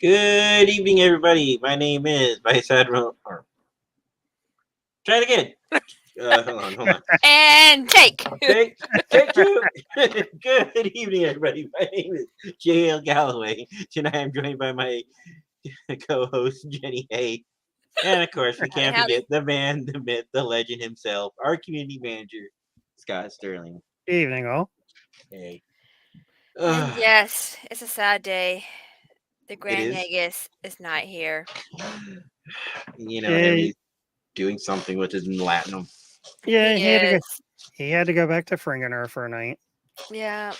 Good evening, everybody. My name is Vice Admiral. Try it again. Hold on. And take. Take two. Good evening, everybody. My name is J.L. Galloway. Tonight I'm joined by my co-host, Jenny Hay. And of course, we can't forget the man, the myth, the legend himself, our community manager, Scott Sterling. Evening, all. Hey. And yes, it's a sad day. The Grand It is. Haggis is not here. You know, he's doing something with his Latinum. Yeah, he had to go back to Fringener for a night. Yeah.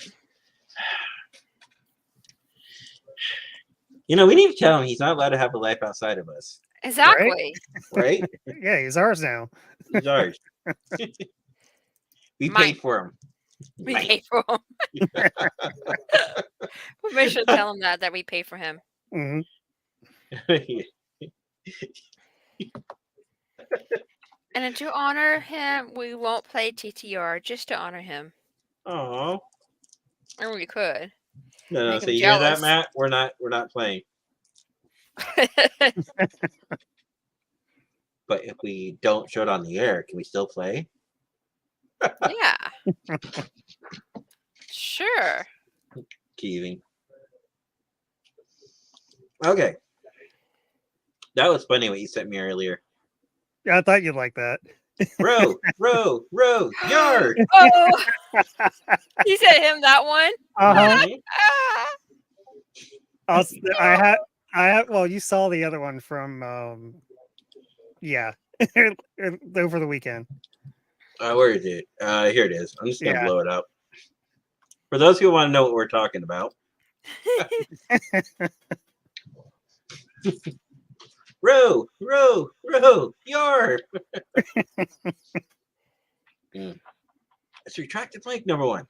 You know, we need to tell him he's not allowed to have a life outside of us. Exactly. Right? Yeah, he's ours now. He's ours. We paid for him. We paid for him. We should tell him that we pay for him. Mm-hmm. And to honor him, we won't play TTR just to honor him. Oh. Or we could. No, so you hear that, Matt? We're not playing. But if we don't show it on the air, can we still play? Yeah. Sure. Teasing. Okay. That was funny what you sent me earlier. Yeah, I thought you'd like that. Row, yard. Oh, you said him that one? I had. Well, you saw the other one from. Yeah, over the weekend. Where is it? Here it is. I'm just gonna blow it up. For those who want to know what we're talking about. Row, yard. It's retracted blank number one.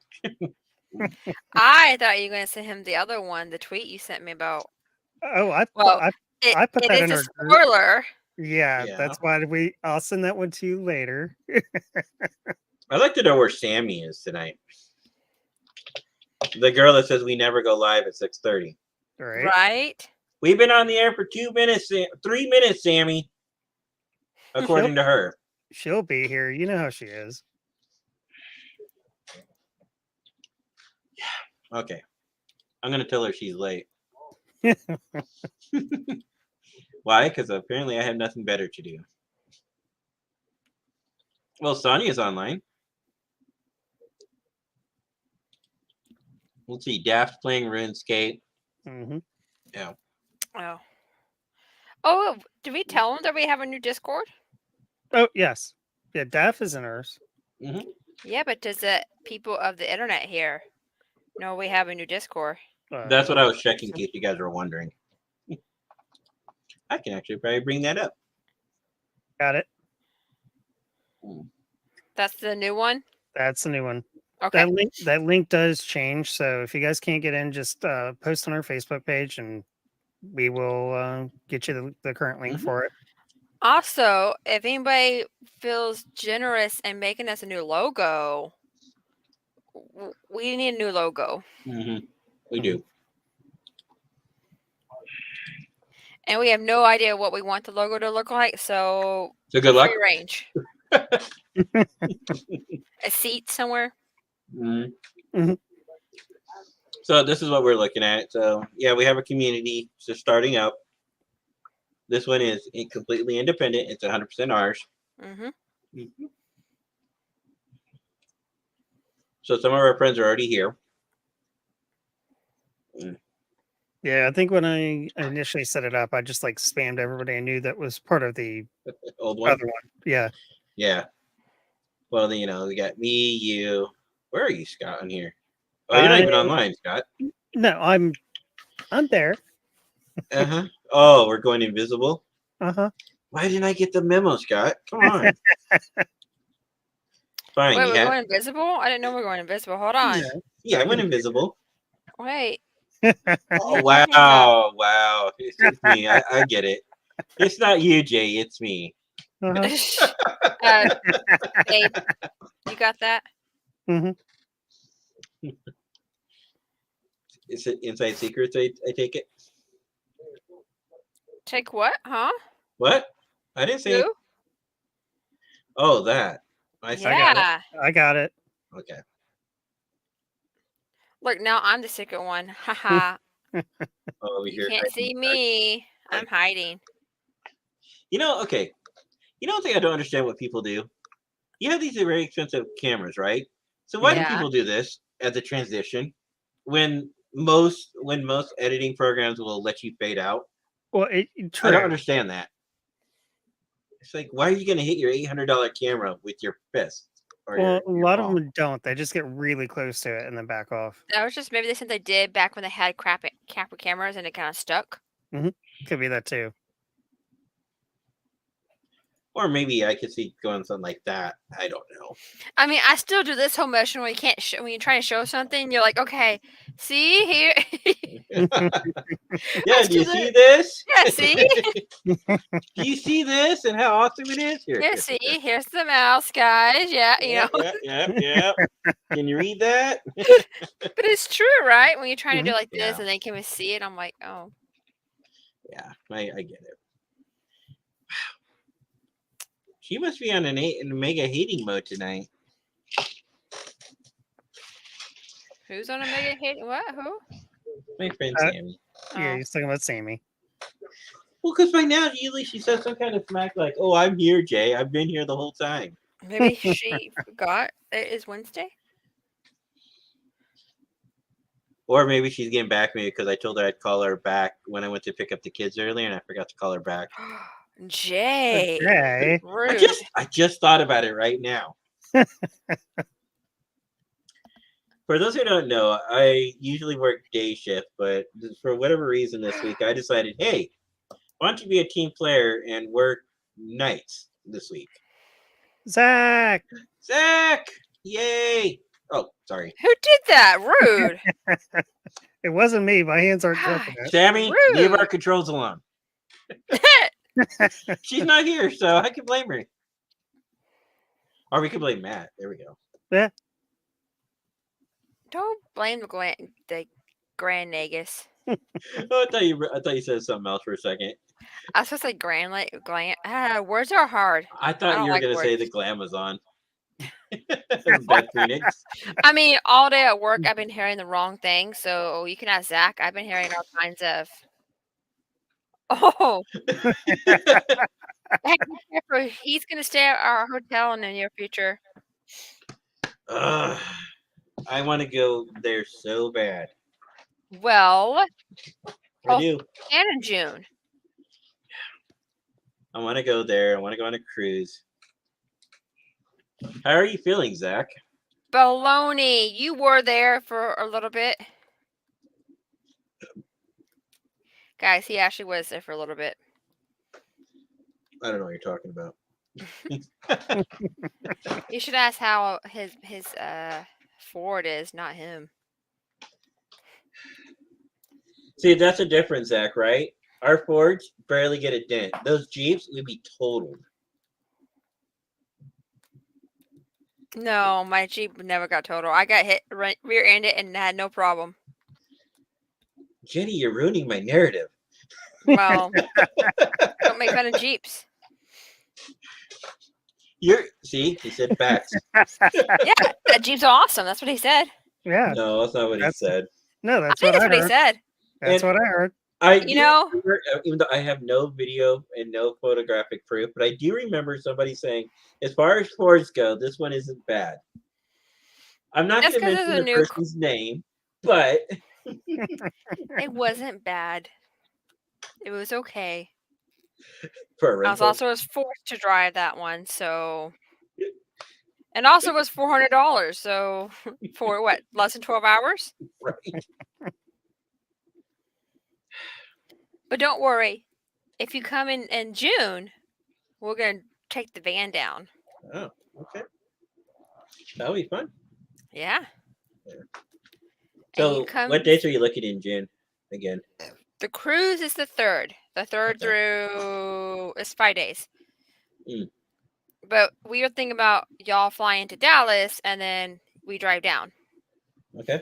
I thought you were going to send him the other one, the tweet you sent me about. Oh, I put that in a spoiler. Yeah, that's why I'll send that one to you later. I'd like to know where Sammy is tonight. The girl that says we never go live at 6:30. Right. We've been on the air for 2 minutes, 3 minutes, Sammy. According to her. She'll be here. You know how she is. Yeah. Okay. I'm going to tell her she's late. Why? Because apparently I have nothing better to do. Well, Sonia's online. Let's see. Daft's playing RuneScape. Mm-hmm. Yeah. Oh, did we tell him that we have a new Discord? Oh, yes. Yeah, Daft is in ours. Mm-hmm. Yeah, but does the people of the internet here know we have a new Discord? That's what I was checking in case you guys were wondering. I can actually probably bring that up. Got it. That's the new one? That's the new one. Okay. That link does change. So if you guys can't get in, just post on our Facebook page and we will get you the current link for it. Also, if anybody feels generous in making us a new logo, we need a new logo. Mm-hmm. We do. And we have no idea what we want the logo to look like, so good luck. Free range. A seat somewhere. Mm-hmm. So this is what we're looking at. So yeah, we have a community just starting up. This one is completely independent. It's 100% ours. Mm-hmm. So some of our friends are already here. Yeah, I think when I initially set it up, I just spammed everybody I knew that was part of the old one. Other one. Yeah. Yeah. Well, then, we got me, you. Where are you, Scott, on here? Oh, you're not even online, Scott. No, I'm there. Uh-huh. Oh, we're going invisible? Uh-huh. Why didn't I get the memo, Scott? Come on. Fine. Wait, we're going invisible? I didn't know we were going invisible. Hold on. Yeah, I went invisible. Wait. Oh, wow. Wow. It's just me. I get it. It's not you, Jay. It's me. Babe, you got that? Mm-hmm. Is it Inside Secrets, I take it? Take what? Huh? What? I didn't say. Who? Oh, that. I see. Yeah. I got it. Okay. Look, now I'm the secret one. Haha. Oh, we You hear. can't see me. I'm hiding. Okay. One thing I don't understand what people do. You have these very expensive cameras, right? So why do Yeah. people do this at the transition when most editing programs will let you fade out? Well, I true. don't understand that. It's like, why are you going to hit your $800 camera with your fist? Or Well, a lot of palm? them don't. They just get really close to it and then back off. That was just maybe the thing they did back when they had crappy cameras and it kind of stuck. Could be that too. Or maybe I could see going something like that. I don't know. I mean, I still do this whole motion when you can't when you're trying to show something. You're like, okay, see here. Yeah, do you see this? Yeah, see. Do you see this and how awesome it is? Here, Yeah, see. Here's the mouse, guys. Yeah, you know. Yeah. Can you read that? But it's true, right? When you're trying to do like this Yeah. and they can't even see it, I'm like, oh. Yeah, I get it. She must be on an mega hating mode tonight. Who's on a mega hit? What? Who? My friend Sammy. Yeah, Oh. he's talking about Sammy. Well, because by now, usually she says some kind of smack like, "Oh, I'm here, Jay. I've been here the whole time." Maybe she forgot it is Wednesday. Or maybe she's getting back at me because I told her I'd call her back when I went to pick up the kids earlier, and I forgot to call her back. Jay. Okay. Rude. I just thought about it right now. For those who don't know, I usually work day shift, but for whatever reason this week, I decided, hey, why don't you be a team player and work nights this week? Zach. Yay! Oh, sorry. Who did that? Rude. It wasn't me. My hands aren't gripping it. Sammy, Rude. leave our controls alone. She's not here, so I can blame her. Or we can blame Matt. There we go. Yeah. Don't blame the Grand Nagus. Oh, I thought you said something else for a second. I was supposed to say words are hard. I thought don't you were like going to say words. the Glamazon. Beth Phoenix. I mean, all day at work, I've been hearing the wrong thing. So you can ask Zach. I've been hearing all kinds of. Oh. Hey, be careful. He's going to stay at our hotel in the near future. I want to go there so bad. Well, I do. and in June. I want to go there. I want to go on a cruise. How are you feeling, Zach? Baloney. You were there for a little bit. Guys, he actually was there for a little bit. I don't know what you're talking about. You should ask how his Ford is, not him. See, that's a difference, Zach, right? Our Fords barely get a dent. Those Jeeps would be totaled. No, my Jeep never got total. I got hit rear-ended and had no problem. Jenny, you're ruining my narrative. Well, don't make fun of Jeeps. See, he said facts. Yeah, that Jeep's awesome. That's what he said. Yeah. No, that's not what he said. No, I that's think what that's I what he heard. said. That's what I heard. You know, even though I have no video and no photographic proof, but I do remember somebody saying, as far as Fords go, this one isn't bad. I'm not going to mention the person's name, but it wasn't bad. It was okay. For I was forced to drive that one, so. And also it was $400, so for what, less than 12 hours? Right. But don't worry. If you come in June, we're going to take the van down. Oh, okay. That'll be fun. Yeah. So, what dates are you looking in June again? The cruise is the 3rd. The 3rd through, it's 5 days. But we were thinking about y'all flying to Dallas and then we drive down. Okay.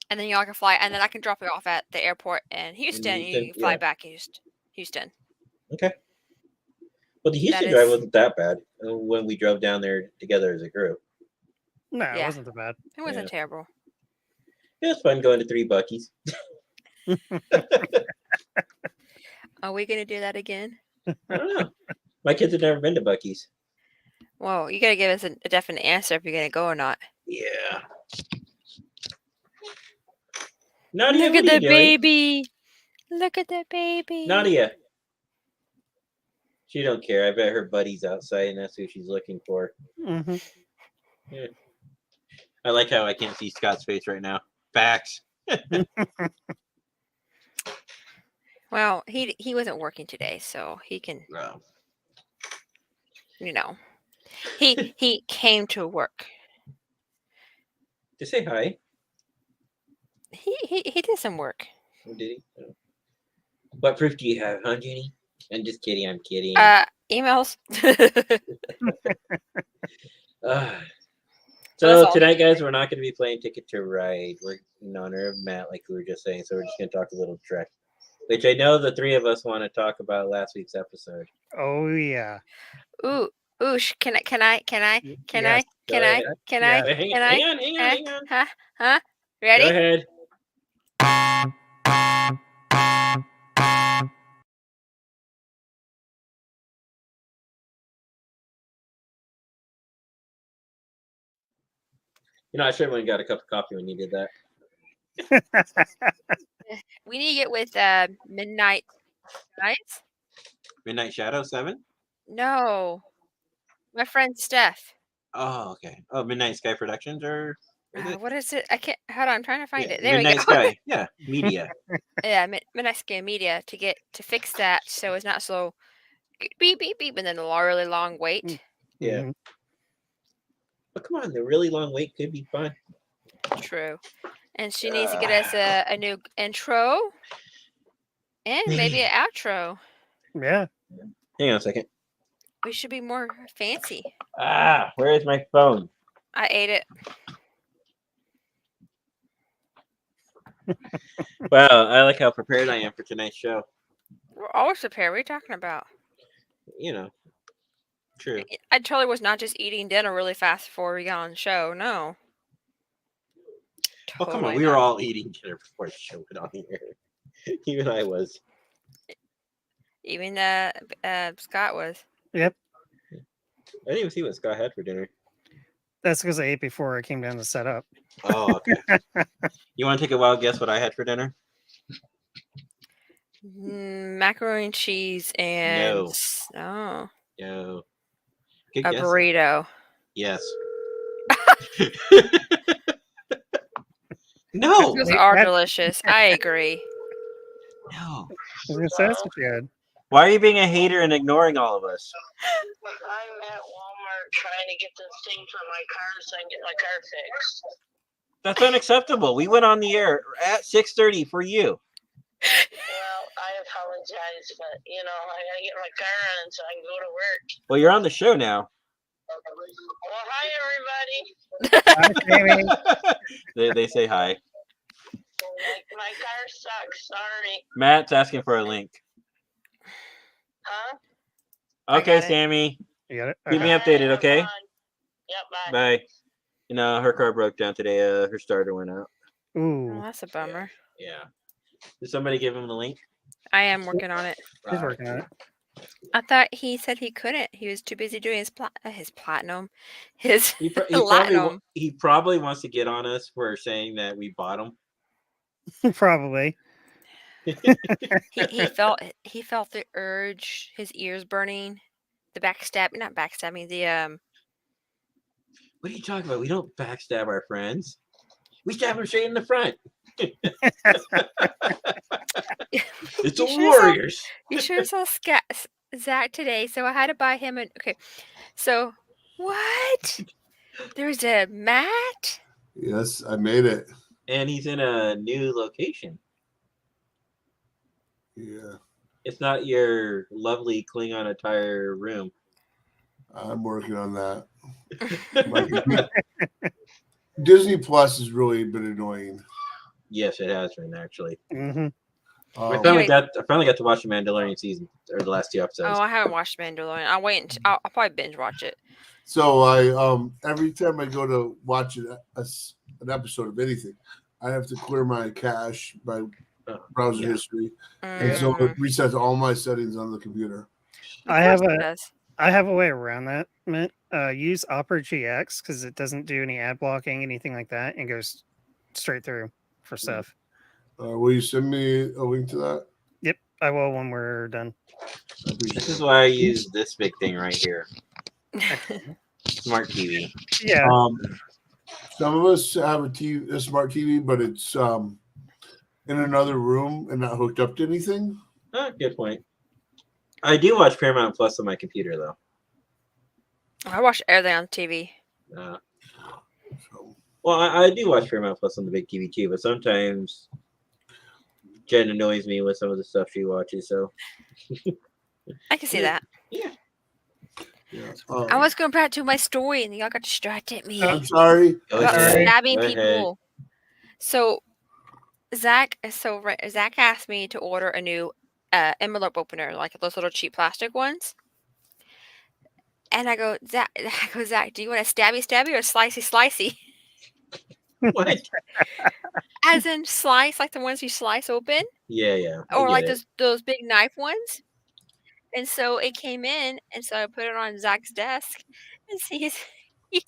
And then y'all can fly, and then I can drop you off at the airport in Houston and you can fly back to Houston. Okay. Well, the Houston That drive is- wasn't that bad when we drove down there together as a group. No, it Yeah. wasn't that bad. It wasn't terrible. It was fun going to 3 Buc-ee's. Are we gonna do that again? I don't know. My kids have never been to Buc-ee's. Well, you gotta give us a definite answer if you're gonna go or not. Yeah. Nadia, Look what at are you the doing? baby. Look at the baby. Nadia. She don't care. I bet her buddy's outside, and that's who she's looking for. Mhm. Yeah. I like how I can't see Scott's face right now. Facts. Well, he wasn't working today, so he can, Bro. you know, he came to work. Just say hi. He did some work. Oh, did he? Oh. What proof do you have, huh, Jenny? I'm just kidding. I'm kidding. Emails. So that's all tonight, guys, we're not going to be playing Ticket to Ride. We're in honor of Matt, like we were just saying. So we're just going to talk a little Trek, which I know the 3 of us want to talk about last week's episode. Oh yeah. Ooh, can I? Yes. Go ahead. Hang on. Huh? Ready? Go ahead. You know, I should have went and got a cup of coffee when you did that. We need to get with Midnight Nights. Midnight Shadow 7? No, my friend Steph. Oh, okay. Oh, Midnight Sky Productions, or is it? What is it? I can't. Hold on, I'm trying to find Yeah, it. There Midnight we go. Sky. Yeah, media. Yeah, Midnight Sky Media to fix that so it's not so beep beep beep and then a really long wait. Yeah. Mhm. But come on, the really long wait could be fun. True. And she needs to get us a new intro and maybe an outro. Yeah. Hang on a second. We should be more fancy. Where is my phone? I ate it. Wow, I like how prepared I am for tonight's show. We're always prepared. What are you talking about? You know, true. I totally was not just eating dinner really fast before we got on the show. No. Oh, come on. Totally We were not. all eating dinner before the show went on here. Even I was. Even Scott was. Yep. I didn't even see what Scott had for dinner. That's because I ate before I came down to set up. Oh, okay. You want to take a wild guess what I had for dinner? Macaroni and cheese and No. Good a guess. burrito. Yes. No. Those Wait, are that- delicious. I agree. No. I was gonna say that's what you had. Why are you being a hater and ignoring all of us? I'm at Walmart trying to get this thing for my car so I can get my car fixed. That's unacceptable. We went on the air at 6:30 for you. Well, I apologize, but I gotta get my car running so I can go to work. Well, you're on the show now. Well, hi everybody. Hi, Jamie. They say hi. My car sucks. Sorry. Matt's asking for a link. Huh? I Okay, got it. Sammy. You got it? Keep me Okay. updated, okay? Yep. Bye. Bye. You know, her car broke down today. Her starter went out. Oh, Ooh, that's a bummer. Yeah. Did somebody give him the link? I am working on it. he's working on it. I thought he said he couldn't. He was too busy doing his platinum. His He Platinum. probably wants to get on us for saying that we bought him. Probably. he felt the urge, his ears burning, the not backstabbing, the What are you talking about? We don't backstab our friends. We stab them straight in the front. It's the You sure saw- Warriors. You sure saw Zach today, so I had to buy him an okay. So what? There's a mat? Yes, I made it. And he's in a new location. Yeah, It's not your lovely Klingon attire room. I'm working on that. Disney Plus has really been annoying. Yes, it has been actually. Hmm. I Um, Anyway. finally got to watch the Mandalorian season or the last 2 episodes. Oh, I haven't watched Mandalorian. I'll wait. I'll probably binge watch it. so I every time I go to watch an episode of anything, I have to clear my cache, my browser Yeah. history, and so it resets all my settings on the computer. I have Of course it a does. I have a way around that, Mint. Use Opera GX because it doesn't do any ad blocking, anything like that, and goes straight through for stuff. Will you send me a link to that? Yep, I will when we're done. I appreciate This is it. why I use this big thing right here, smart TV. Yeah, Some of us have a smart TV, but it's in another room and not hooked up to anything. Oh, good point. I do watch Paramount Plus on my computer though. I watch everything on TV. So, Well, I do watch Paramount Plus on the big TV too, but sometimes Jen annoys me with some of the stuff she watches. So I can see that. yeah, yeah. I was going back to my story, and y'all got distracted me. I'm sorry. go About ahead. stabbing Go ahead. people. So Zach asked me to order a new envelope opener, like those little cheap plastic ones. And I go, Zach, do you want a stabby or a slicey? What? As in slice, like the ones you slice open, Yeah. I or get like it. those big knife ones. And so it came in, and so I put it on Zach's desk, and he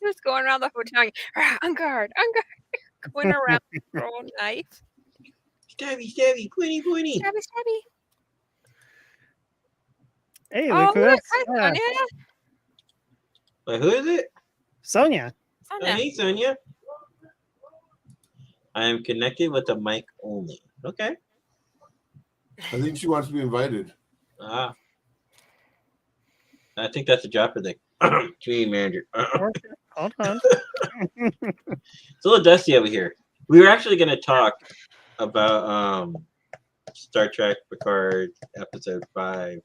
was going around the hotel, on guard, going around with a little knife, Stabby, pointy. stabby. hey, Oh, look who look, else. hi, Yeah, Sonia. Wait, who is it? Sonia. Oh, hey, Sonia. I am connected with the mic only. Okay. I think she wants to be invited. I think that's a job for the community manager. Hold on. It's a little dusty over here. We were actually going to talk about Star Trek Picard episode 5.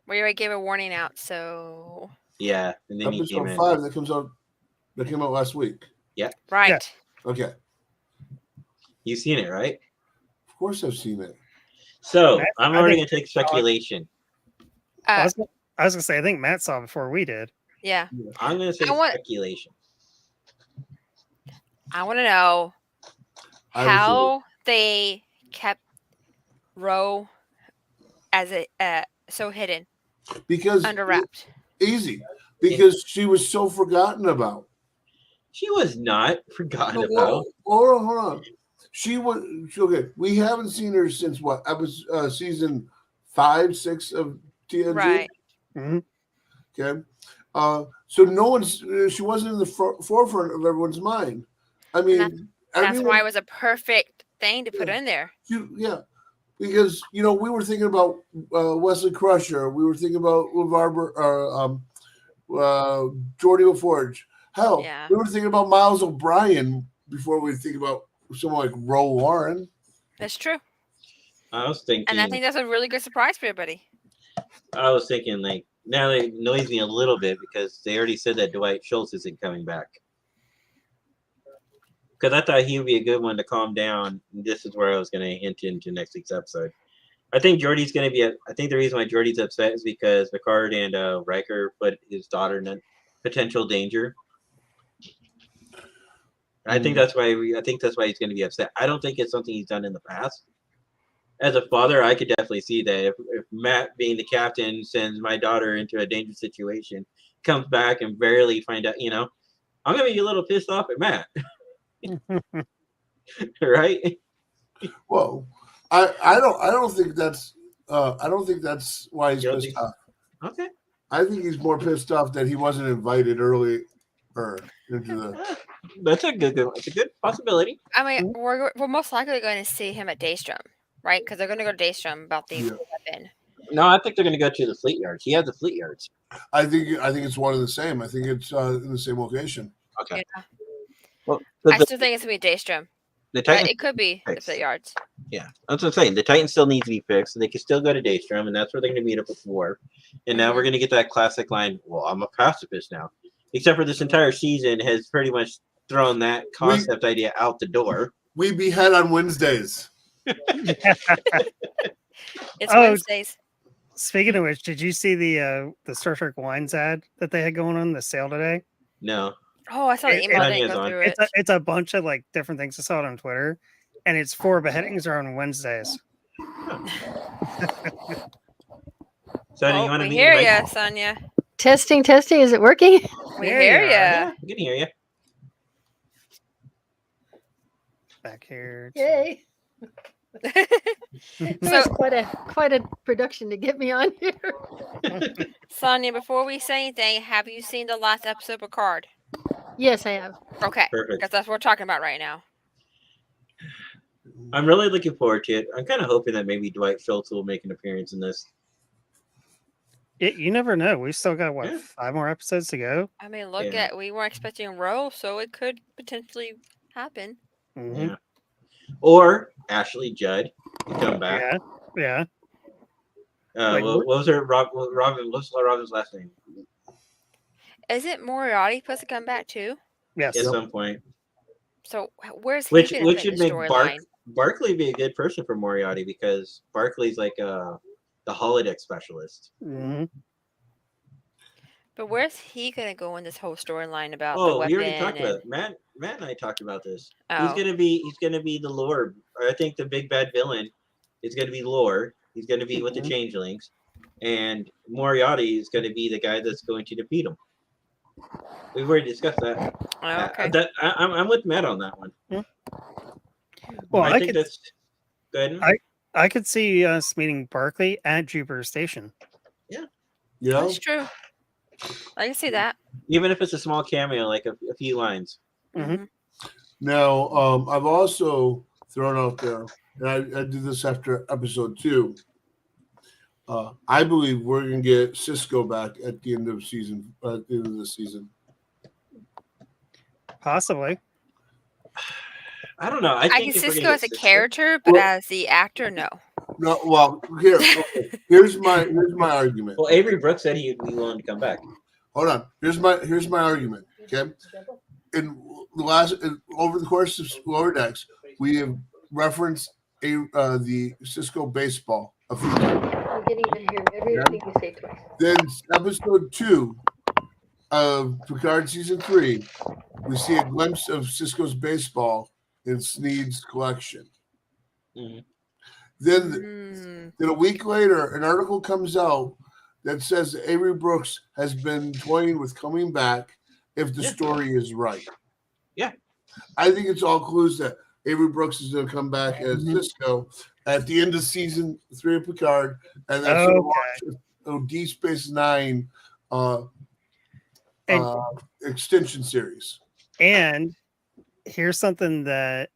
We already gave a warning out, so Yeah, and then he came Episode in. 5 that came out last week. right. Yeah. Okay. You've seen it, right? Of course I've seen it. So I I'm already think- going to take speculation. I was gonna say I think Matt saw it before we did. Yeah. I'm going to say speculation. I want to know how they kept Ro as so hidden, because under wrapped. easy. Because she was so forgotten about. She was not forgotten But about. Hold on. She was okay. We haven't seen her since what? Episode season 5, 6 of TNG. Right. Mhm. Okay. So she wasn't in the forefront of everyone's mind. I mean, That's why it was a perfect thing to put in there. Yeah, because we were thinking about Wesley Crusher, we were thinking about LeVar, Geordie LaForge. Hell, Yeah. we were thinking about Miles O'Brien before we think about someone like Ro Warren. That's true. I was thinking. And I think that's a really good surprise for everybody. I was thinking like now they annoys me a little bit because they already said that Dwight Schultz isn't coming back. Because I thought he would be a good one to calm down. This is where I was going to hint into next week's episode. I think Geordie's going to be. I think the reason why Geordie's upset is because Picard and Riker put his daughter in potential danger. I think that's why. I think that's why he's going to be upset. I don't think it's something he's done in the past. As a father, I could definitely see that if Matt, being the captain, sends my daughter into a dangerous situation, comes back and barely find out, I'm gonna be a little pissed off at Matt, right? Well, I don't think that's why he's pissed off. Okay. I think he's more pissed off that he wasn't invited earlier into the. That's a good. It's a good possibility. I mean, we're most likely going to see him at Daystrom, right? Because they're going to go to Daystrom about the weapon. No, I think they're going to go to the fleet yards. He has the fleet yards. I think it's one and the same. I think it's in the same location. Okay. Yeah. Well, I still think it's going to be Daystrom. the But Titans. it could be the fleet yards. Yeah, that's what I'm saying. The Titans still need to be fixed, so they can still go to Daystrom, and that's where they're going to meet up with War. And now we're going to get that classic line. Well, I'm a pacifist now, except for this entire season has pretty much thrown that concept idea out the door. We behead on Wednesdays. It's Oh, Wednesdays. speaking of which, did you see the Star Trek wines ad that they had going on the sale today? No. Oh, I saw the email. I didn't Tanya's go on. through it. It's a bunch of like different things. I saw it on Twitter, and it's 4 beheadings are on Wednesdays. Sonia, you Oh, want to we meet hear your ya, mic? Sonia. Testing. Is it working? We There hear you are. ya. Yeah, we can hear you. Back here. Yay! It So, was quite a production to get me on here. Sonia, before we say anything, have you seen the last episode of Picard? Yes, I have. Okay, Perfect. because that's what we're talking about right now. I'm really looking forward to it. I'm kind of hoping that maybe Dwight Schultz will make an appearance in this. You never know. We still got what Yeah. 5 more episodes to go. I mean, look Yeah. at we weren't expecting Rose, so it could potentially happen. Mhm. Yeah. Or Ashley Judd can come back. Yeah. Wait, what was her Robin? What's Robin's last name? Isn't Moriarty supposed to come back too? Yes. At some point, So where's he which going to which fit should in the make storyline? Barkley be a good person for Moriarty because Barkley's like the holodeck specialist. hmm But where's he going to go in this whole storyline about the Oh, weapon? we already talked about and... it. Matt and I talked about this. Oh. He's gonna be the Lord. I think the big bad villain is gonna be Lord. He's gonna be with the Mhm. changelings, and Moriarty is gonna be the guy that's going to defeat him. We've already discussed that. Oh, okay. I'm with Matt on that one. Well, I I think could that's good. I could see us meeting Barkley at Jupiter Station. You know, That's true. I can see that. Even if it's a small cameo, like a few lines. Mhm. Mhm. now I've also thrown out there, and I did this after episode 2. I believe we're gonna get Cisco back at the end of season. At the end of the season. Possibly. I don't know. I I think can if we're Cisco gonna as get a Cisco- character, but Well- as the actor, no. No, well, here's my argument. Well, Avery Brooks said he'd be willing to come back. Hold on. Here's my argument. Okay. Over the course of Lower Decks, we have referenced the Cisco baseball a few times. I'm getting to hear everything you say twice. Then episode 2 of Picard season 3, we see a glimpse of Cisco's baseball in Sneed's collection. Mhm. Then a week later, an article comes out that says that Avery Brooks has been toying with coming back if the story is right. Yeah. I think it's all clues that Avery Brooks is going to come back as Cisco at the end of season 3 of Picard, and that's going to launch a Deep Space Nine extension series. And here's something that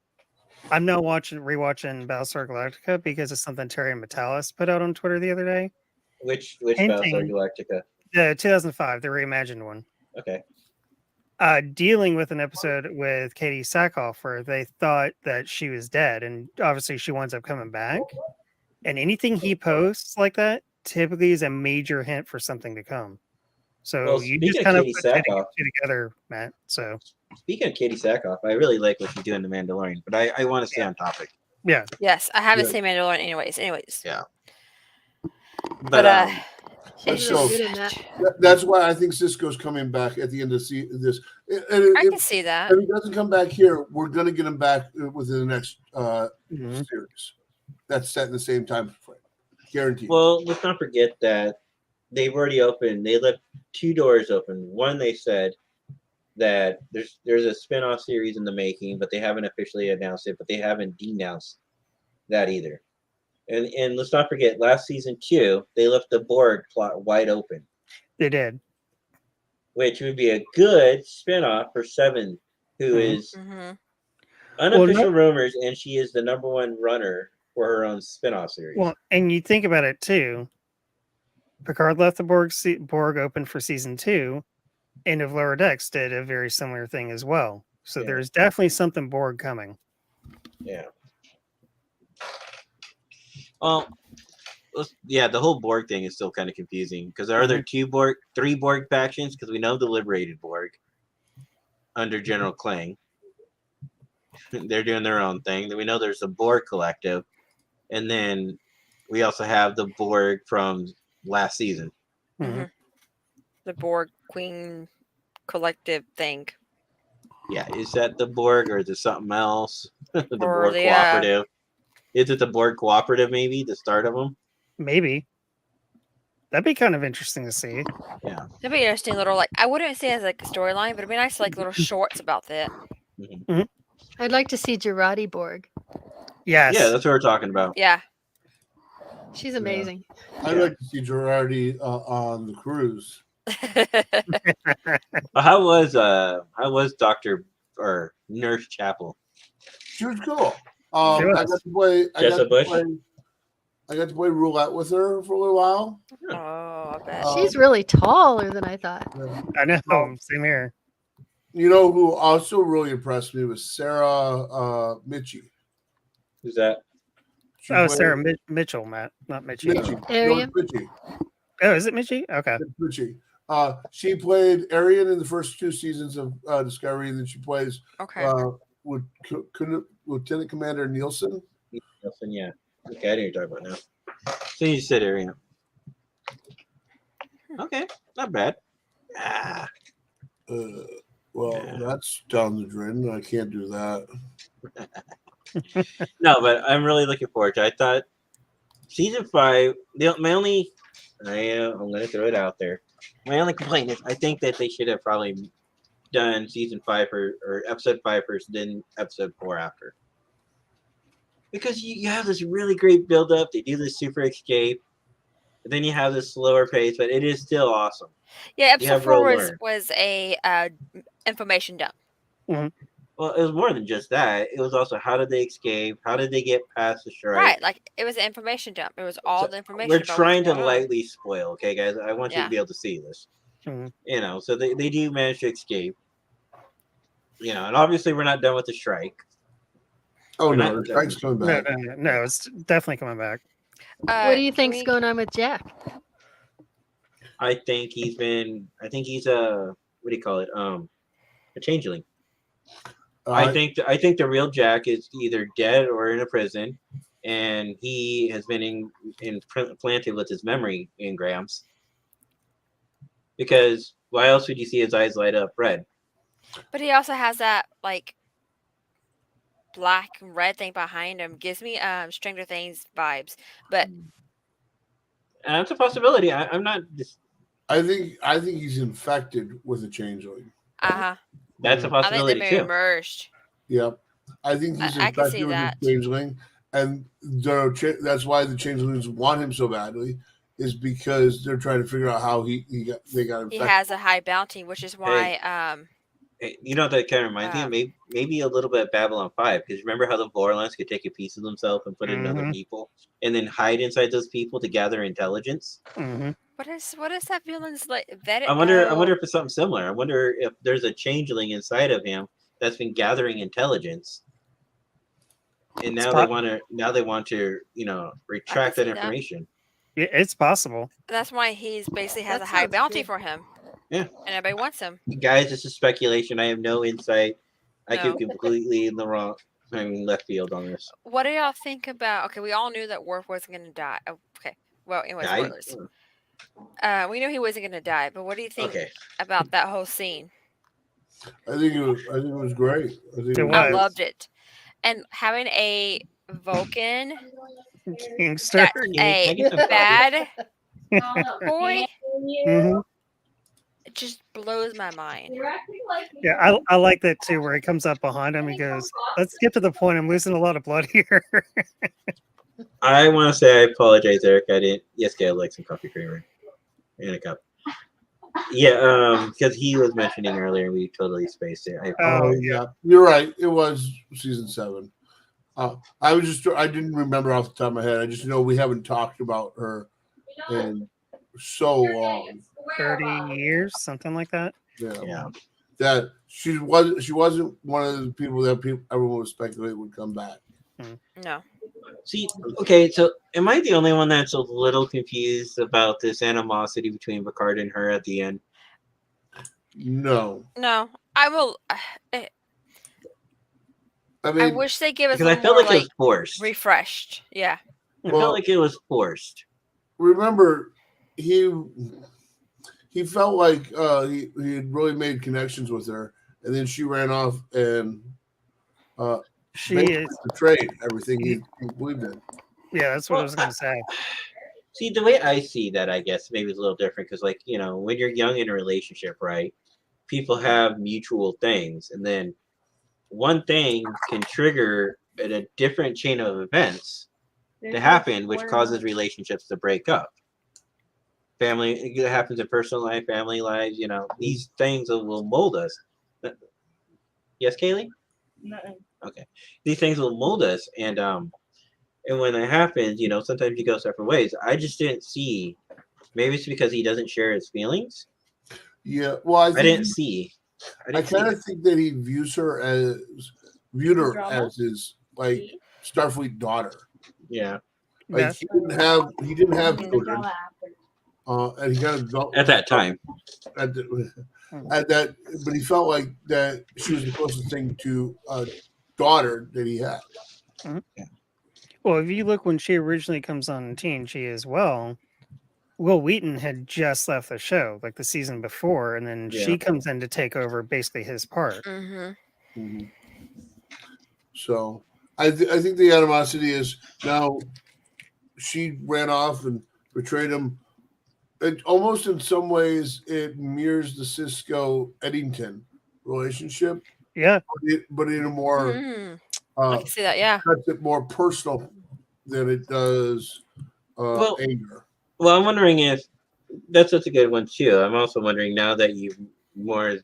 I'm now rewatching Battlestar Galactica because it's something Terry Metalis put out on Twitter the other day. Which Hinting- Battlestar Galactica? The 2005, the reimagined one. Okay. Dealing with an episode with Katie Sackhoff where they thought that she was dead, and obviously she winds up coming back. And anything he posts like that typically is a major hint for something to come. So Well, you speaking just of kind of Katie put two Sackhoff- together, Matt. So Speaking of Katie Sackhoff, I really like what she's doing in The Mandalorian, but I want to stay on topic. yeah, Yes, I haven't Yeah. seen Mandalorian anyways. Yeah. But it's So- just That's why I think Cisco's coming back at the end of this. I can see that. If he doesn't come back here, we're going to get him back within the next Mhm. series. That's set in the same time frame, guaranteed. Well, let's not forget that they've already opened. They left 2 doors open. One, they said that there's a spin-off series in the making, but they haven't officially announced it. But they haven't denounced that either. And let's not forget, last season 2, they left the Borg plot wide open, They did. which would be a good spin-off for Seven, who Mhm. is Hmm. unofficial rumors, and she is the #1 runner for her own spin-off series. Well, and you think about it too. Picard left the Borg open for season 2, and of Lower Decks did a very similar thing as well. So Yeah. there's definitely something Borg coming. Yeah. Well, the whole Borg thing is still kind of confusing because are there 3 Borg factions? Because we know the Liberated Borg under General Kling. They're doing their own thing. Then we know there's a Borg collective, and then we also have the Borg from last season. Mhm. The Borg Queen collective thing. Yeah, is that the Borg or is it something else? The Or Borg the, Cooperative. Is it the Borg Cooperative? Maybe the start of them. Maybe that'd be kind of interesting to see. Yeah. That'd be interesting little like I wouldn't say as like a storyline, but it'd be nice like little shorts about that. Mhm. I'd like to see Gerati Borg. Yes. Yeah, that's what we're talking about. Yeah. She's amazing. I'd Yeah. like to see Girardi on the cruise. Well, how was Doctor or Nurse Chapel? She was cool. She I was. got to play. Jessa Bush? I got to play roulette with her for a little while. Oh, I bet. She's really taller than I thought. I know. Well, Same here. you know who also really impressed me was Sarah Mitchie. Who's that? She Oh, played- Sarah Mitchell, Matt, not Mitchie. Mitchie. Arian? No, it's Mitchie. Oh, is it Mitchie? Okay. It's Mitchie. She played Arian in the first 2 seasons of Discovery, and then she plays Okay. with Lieutenant Commander Nielsen. Nelson, yeah. Okay, I didn't talk about now. So you said Arian. Okay, not bad. Ah, Well, Yeah. that's down the drain. I can't do that. no, but I'm really looking forward to it. I thought season 5, my only, I'm going to throw it out there. My only complaint is I think that they should have probably done season 5 or episode 5 first, then episode 4 after. Because you have this really great build up. They do this super escape. But then you have this slower pace, but it is still awesome. Yeah, You episode have 4 real was, learn. was a information dump. Well, it was more than just that. It was also how did they escape? How did they get past the strike? Right. Like it was an information dump. It was all So, the information. We're about what's trying to going on. lightly spoil, okay, guys? I want you Yeah. to be able to see this. Mhm. You know, so they do manage to escape. You know, and obviously we're not done with the strike. Oh We're no, not the strike's coming No, back. no, it's definitely coming back. What do you Can think's we- going on with Jack? I think he's a what do you call it? A changeling. I think the real Jack is either dead or in a prison, and he has been implanted with his memory engrams. Because why else would you see his eyes light up red? But he also has that like black and red thing behind him. Gives me Stranger Things vibes. But And that's a possibility. I'm not. I think he's infected with a changeling. uh-huh. That's a I think possibility they may too. merged. Yep. I think he's I can see infected with that. a changeling, and that's why the changelings want him so badly, is because they're trying to figure out how they got He infected. has a high bounty, which is why Hey, you know what that kind of reminds me of? Maybe a little bit of Babylon 5. Because remember how the Vorlons could take a piece of themselves and put it in other Mhm. people, and then hide inside those people to gather intelligence. Hmm. what is that villain's like vetted? I wonder if it's something similar. I wonder if there's a changeling inside of him that's been gathering intelligence, and now they want to retract that see that. information. Yeah, it's possible. That's why he's basically has That a high sounds bounty good. for him. Yeah. And everybody wants him. Guys, this is speculation. I have no insight. I could No. completely in the left field on this. What do y'all think about? Okay, we all knew that Worf wasn't going to die. Oh, okay. Well, anyway, Guy? spoilers. We knew he wasn't going to die, but what do you think Okay. about that whole scene? I think it was great. It I was. loved it. And having a Vulcan Gangster. that's Can I a get some coffee? bad boy, Hmm. it just blows my mind. Yeah, I like that too, where he comes up behind him. He goes, "Let's get to the point. I'm losing a lot of blood here." I want to say I apologize, Eric. I didn't. Yes, I'd like some coffee creamer in a cup. Yeah, because he was mentioning earlier, we totally spaced it. Oh, Yeah, you're right. It was season 7. I didn't remember off the top of my head. I just know we haven't talked about her in so long. 30 years, something like that. Yeah. That she wasn't one of the people that everyone would speculate would come back. No. See, okay, so am I the only one that's a little confused about this animosity between Picard and her at the end? No, No. I will. I I mean, wish they give us a Because I little felt more like it was like forced. refreshed. Yeah. I Well- felt like it was forced. Remember, he felt like he had really made connections with her, and then she ran off and She basically is. betrayed everything he believed in. Yeah, that's what I Well, was going to say. See, the way I see that, I guess maybe it's a little different because, like, you know, when you're young in a relationship, right? People have mutual things, and then one thing can trigger a different chain of events to happen, which causes relationships to break up. Family, it happens in personal life, family lives. You know, these things will mold us. Yes, Kaylee. Nothing. Okay, these things will mold us, and when that happens, you know, sometimes you go separate ways. I just didn't see. Maybe it's because he doesn't share his feelings. Yeah, well, I I think didn't see. I kind of think that he viewed her Drama? as his like Starfleet daughter. Yeah. Like That's, he didn't have Mhm. children, and he kind of felt At that time. at that, but he felt like that she was the closest thing to a daughter that he had. well, if you look when she originally comes on TNG as well, Will Wheaton had just left the show, like the season before, and then Yeah. she comes in to take over basically his part. Mm-hmm. So I think the animosity is now she ran off and betrayed him. It almost in some ways it mirrors the Cisco Eddington relationship, Yeah, but in a more I can see that. Yeah. cuts it more personal than it does Well- anger. Well, I'm wondering if that's such a good one too. I'm also wondering now that you've more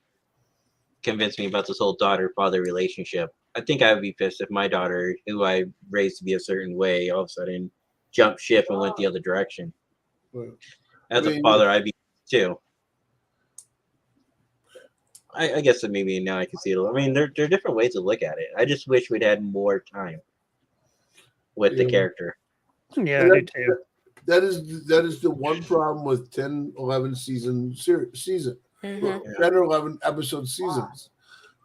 convinced me about this whole daughter-father relationship. I think I would be pissed if my daughter, who I raised to be a certain way, all of a sudden jumped ship and went the other direction. But, As I a mean- father, I'd be too. I guess that maybe now I can see it. I mean, there are different ways to look at it. I just wish we'd had more time with the Yeah. character. yeah, And I do too. that is the one problem with 10, 11 season. Mm-hmm. 10 or 11 episode seasons.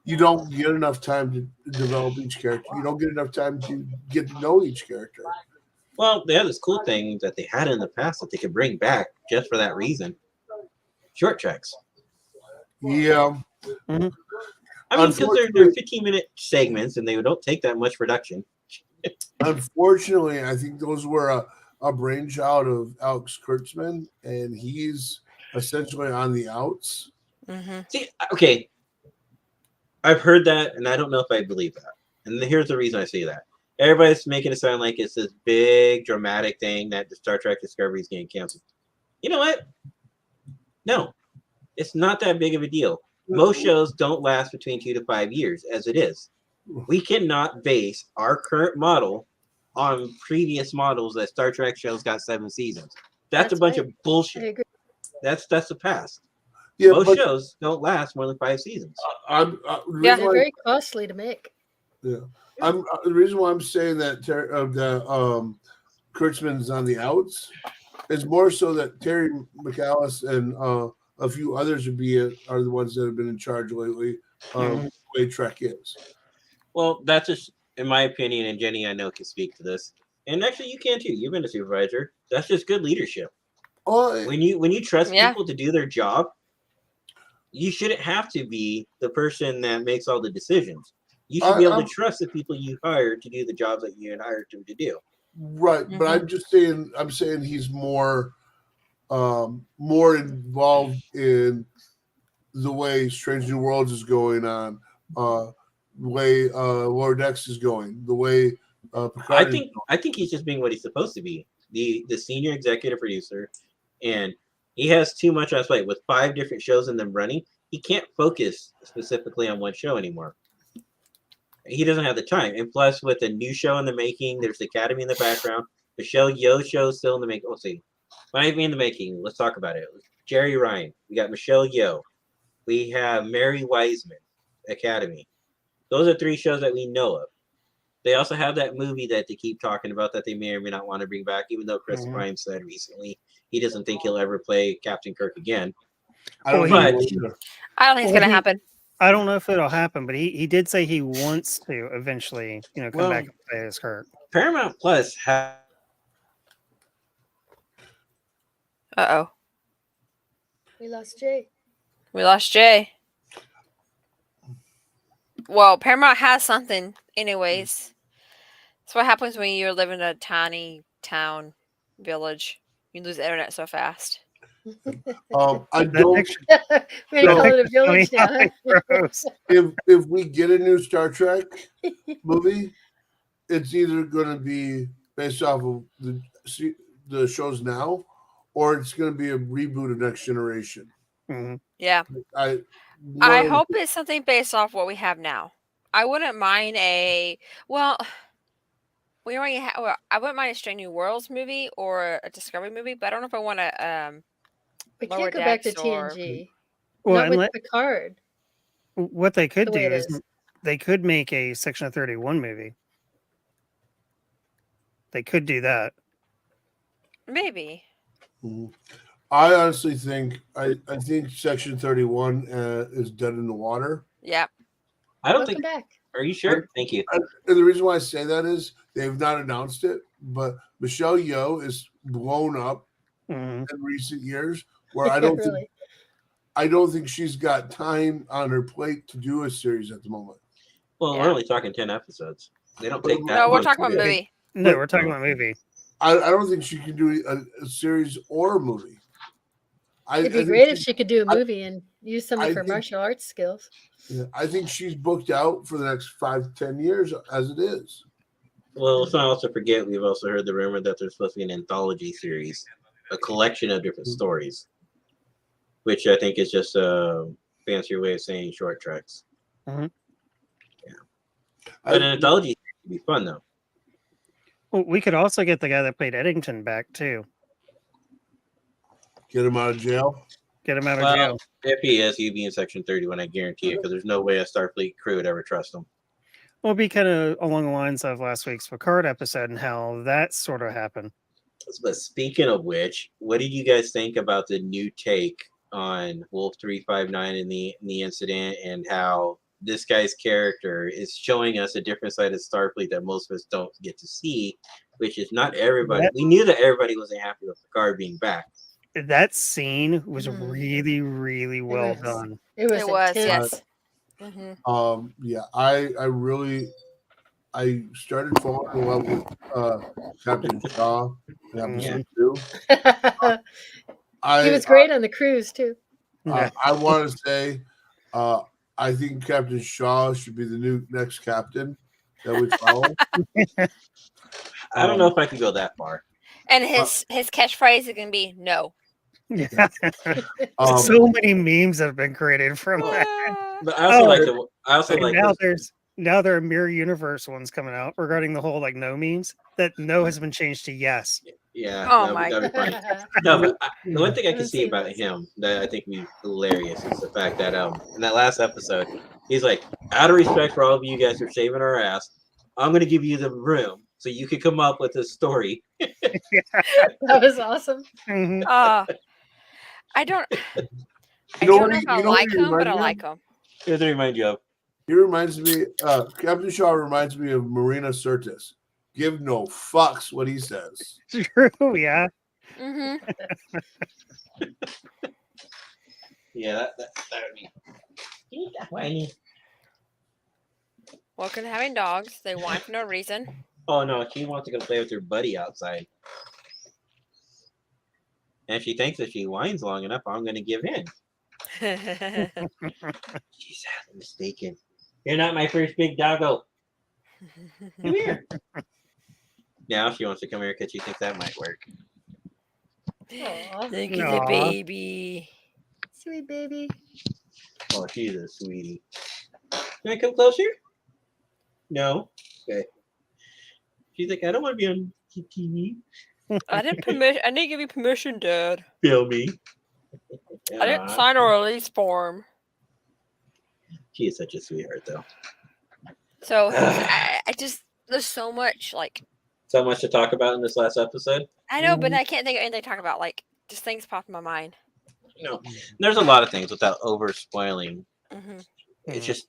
You don't get enough time to develop each character. You don't get enough time to get to know each character. Well, they had this cool thing that they had in the past that they could bring back just for that reason. Short treks. Yeah. I mean, because they're Unfortunately- 15-minute segments and they don't take that much production. Unfortunately, I think those were a brainchild of Alex Kurtzman, and he's essentially on the outs. Mm-hmm. See, okay, I've heard that, and I don't know if I believe that. And here's the reason I say that. Everybody's making it sound like it's this big, dramatic thing that the Star Trek Discovery is getting canceled. You know what? No, it's not that big of a deal. Most shows don't last between 2 to 5 years, as it is. We cannot base our current model on previous models that Star Trek shows got 7 seasons. That's a That's bunch right. of I bullshit. agree. That's the past. Yeah, Most but shows don't last more than 5 seasons. the Yeah. reason They're why- very costly to make. the reason why I'm saying that Kurtzman's on the outs is more so that Terry McAllis and a few others are the ones that have been in charge lately of the way Trek is. Well, that's just in my opinion, and Jenny I know can speak to this. And actually you can too. You've been a supervisor. That's just good leadership. Oh, When you trust Yeah. people to do their job, you shouldn't have to be the person that makes all the decisions. You should be able to trust the people you hire to do the jobs that you hired them to do. right, but I'm just saying. I'm saying he's more involved in the way Strange New Worlds is going on, the way Lower Decks is going, the way Picard. I think he's just being what he's supposed to be, the senior executive producer, and he has too much on his plate with 5 different shows in them running. He can't focus specifically on one show anymore. He doesn't have the time, and plus with a new show in the making, there's the Academy in the background. Michelle Yeoh show is still in the making. Let's see, when I mean in the making, let's talk about it. Jerry Ryan, we got Michelle Yeoh, we have Mary Wiseman, Academy. Those are 3 shows that we know of. They also have that movie that they keep talking about that they may or may not want to bring back, even though Chris Prime said recently he doesn't think he'll ever play Captain Kirk again. I don't Well, know. I don't think it's Well, gonna happen. I don't know if it'll happen, but he did say he wants to eventually, come Well, back and play as Kirk. Paramount Plus has Uh-oh. We lost Jay. We lost Jay. Well, Paramount has something anyways. That's what happens when you live in a tiny town village. You lose the internet so fast. I That don't. picture, We're gonna No. call it a picture's funny village now. how it grows. If we get a new Star Trek movie, it's either going to be based off of the shows now, or it's going to be a reboot of Next Generation. Mhm. Yeah. I Hope it's something based off what we have now. I wouldn't mind we already have. Well, I wouldn't mind a Strange New Worlds movie or a Discovery movie, but I don't know if I want to We Lower can't go back to Decks or TNG. Well, Not and with Picard. what they could The do way it is is. they could make a Section 31 movie. They could do that. maybe. I honestly think I think Section 31 is dead in the water. Yeah. I don't Welcome think. back. Are you sure? Thank you. And the reason why I say that is they've not announced it, but Michelle Yeoh is blown up Mhm. in recent years. Where I don't Really. I don't think she's got time on her plate to do a series at the moment. Well, Yeah. we're only talking 10 episodes. They don't take that No, we're long talking to about do. movie. No, But- we're talking about movie. I don't think she can do a series or a movie. It'd be think great if she could do a I- movie and use some I of her think- martial arts skills. Yeah, I think she's booked out for the next 5-10 years as it is. Well, let's not also forget we've also heard the rumor that there's supposed to be an anthology series, a collection of different stories, which I think is just a fancier way of saying short tracks. Mhm. Yeah, but an anthology would be fun though. Well, we could also get the guy that played Eddington back too. Get him out of jail. Get him out of Well, jail. if he is, he'd be in Section 31. I guarantee it, because there's no way a Starfleet crew would ever trust him. Well, it'd be kind of along the lines of last week's Picard episode and how that sort of happened. But speaking of which, what did you guys think about the new take on Wolf 359 in the incident, and how this guy's character is showing us a different side of Starfleet that most of us don't get to see, which is not everybody. We knew that everybody wasn't happy with Picard being back. That scene was Mhm. really, really well was. done. It was It was, intense. yes. Mm-hmm. Yeah, I really started falling in love with Captain Shaw in episode 2. He was great on the cruise too. Yeah. I want to say I think Captain Shaw should be the next captain that we follow. I don't know if I can go that far. And his catchphrase is gonna be no. Yeah. Um, So many memes have been created from that. But I also Oh, like the. I also And like now this. there are mirror universe ones coming out regarding the whole like no memes that no has been changed to yes. Yeah, Oh my that'd be funny. No, but the one thing I can Haven't see seen about those. him that I think would be hilarious is the fact that in that last episode, he's like, out of respect for all of you guys who are saving our ass, I'm gonna give you the room so you can come up with a story. That was awesome. Mhm. I don't You know know what if he- I you know what like he him, but reminds I me of? like him. Here's to remind you of. He reminds me, Captain Shaw reminds me of Marina Sirtis. Give no fucks what he says. True, yeah. Mm-hmm. Yeah, that would be. Whiny. Welcome to having dogs. They whine for no reason. Oh no, she wants to go play with her buddy outside. And she thinks if she whines long enough, I'm gonna give in. She's sadly mistaken. You're not my first big doggo. Come here. Now she wants to come here because she thinks that might work. Aw, Look at the Aw. baby. sweet baby. Oh, she's a sweetie. Can I come closer? No. Okay. She's like, I don't want to be on TV. I didn't give you permission, Dad. Feel me. I didn't sign a release form. She is such a sweetheart, though. So I just there's so much like So much to talk about in this last episode. I know, but I can't think of anything to talk about. Like just things pop in my mind. No, there's a lot of things without over spoiling. Mm-hmm. It's just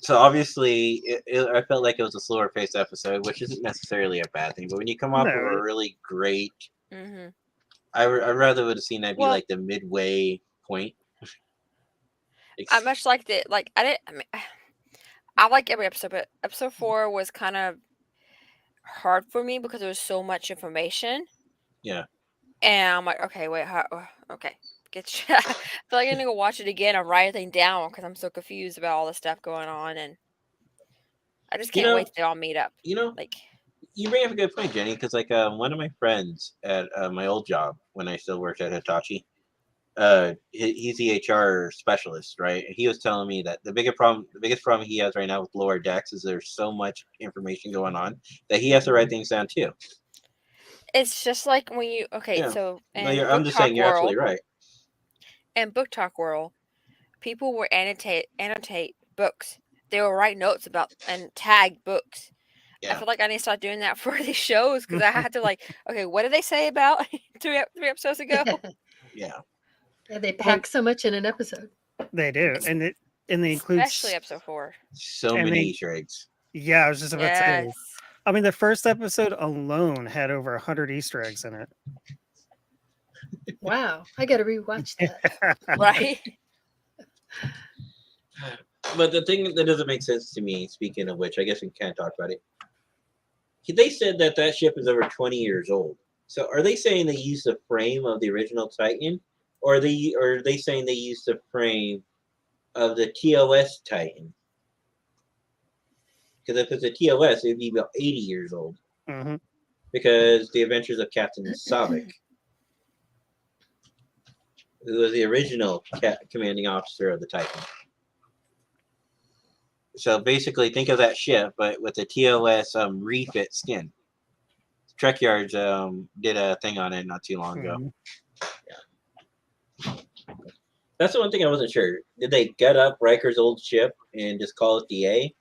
so obviously I felt like it was a slower paced episode, which isn't necessarily a bad thing. But when you come off of No. a really great Mm-hmm. I rather would have seen that be Well- like the midway point. I much liked it. Like I didn't. I mean, I like every episode, but episode 4 was kind of hard for me because there was so much information. Yeah. And I'm like, okay, wait, okay, get. I feel like I'm gonna go watch it again and write everything down because I'm so confused about all the stuff going on, and I just You can't know- wait till they all meet up. You know, Like, you bring up a good point, Jenny, because like one of my friends at my old job when I still worked at Hitachi, he's the HR specialist, right? He was telling me that the biggest problem he has right now with Lower Decks is there's so much information going on that he has to write things down too. it's just like when you Yeah. so No, in I'm Book just Talk saying you're World, absolutely right. in Book Talk World, people would annotate books. They will write notes about and tag books. I Yeah. feel like I need to start doing that for these shows because I had to like, okay, what did they say about three episodes ago? Yeah. Yeah, they pack so much in an episode. They do, and they include Especially episode 4. So And many they- Easter eggs. Yeah, I was just about to say. Yes. I mean, the first episode alone had over 100 Easter eggs in it. Wow, I got to rewatch that. Right? But the thing that doesn't make sense to me, speaking of which, I guess we can't talk about it. They said that ship is over 20 years old. So are they saying they used the frame of the original Titan, or are they saying they used the frame of the TOS Titan? Because if it's a TOS, it would be about 80 years old. hmm Because the Adventures of Captain Saavik, who was the original commanding officer of the Titan. So basically, think of that ship, but with the TOS refit skin. Trek Yards did a thing on it not too long ago. That's the one thing I wasn't sure. Did they gut up Riker's old ship and just call it the A?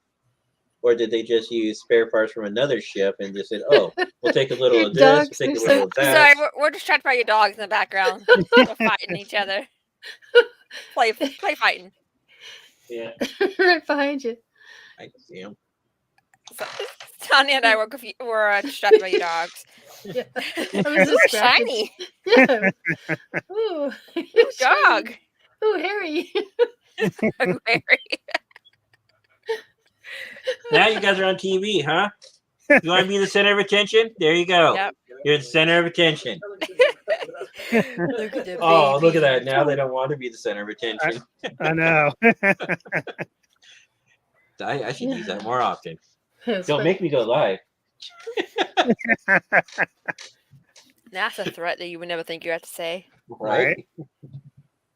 Or did they just use spare parts from another ship and just said, oh, we'll take a little Your of this, we'll dogs take a are little so of I'm that. sorry, we're distracted by your dogs in the background. They're fighting each other. Play fighting. Yeah, Right behind you. I can see them. So, Tanya and I were distracted by your dogs. Yeah. I Ooh, was distracted. shiny. Yeah. Ooh, Dog. Ooh, Harry. Mary. Now you guys are on TV, huh? You want to be the center of attention? There you go. Yep. You're the center of attention. Look at the Oh, look at baby. that. Now they don't want to be the center of attention. I know. I should use that more often. That's Don't funny. make me go live. That's a threat that you would never think you have to say. Right?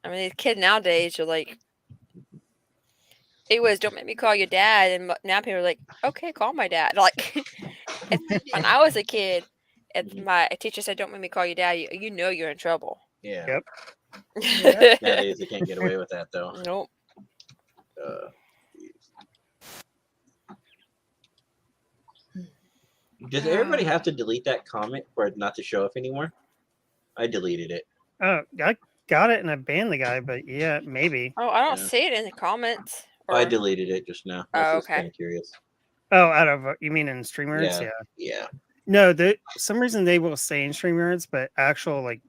I mean, these kids nowadays are like, it was don't make me call your dad, and now people are like, okay, call my dad. Like, when I was a kid, if my teacher said, don't make me call your dad, you know you're in trouble. Yeah. Yep. Nowadays they can't get away with that though. Nope. Does everybody have to delete that comment for it not to show up anymore? I deleted it. Oh, I got it and I banned the guy, but yeah, maybe. Oh, I don't Yeah. see it in the comments. I or- deleted it just now. I was Oh, just okay. kind of curious. Oh, out of you mean in StreamYards? Yeah. Yeah. Yeah. No, some reason they will say in StreamYards, but actual like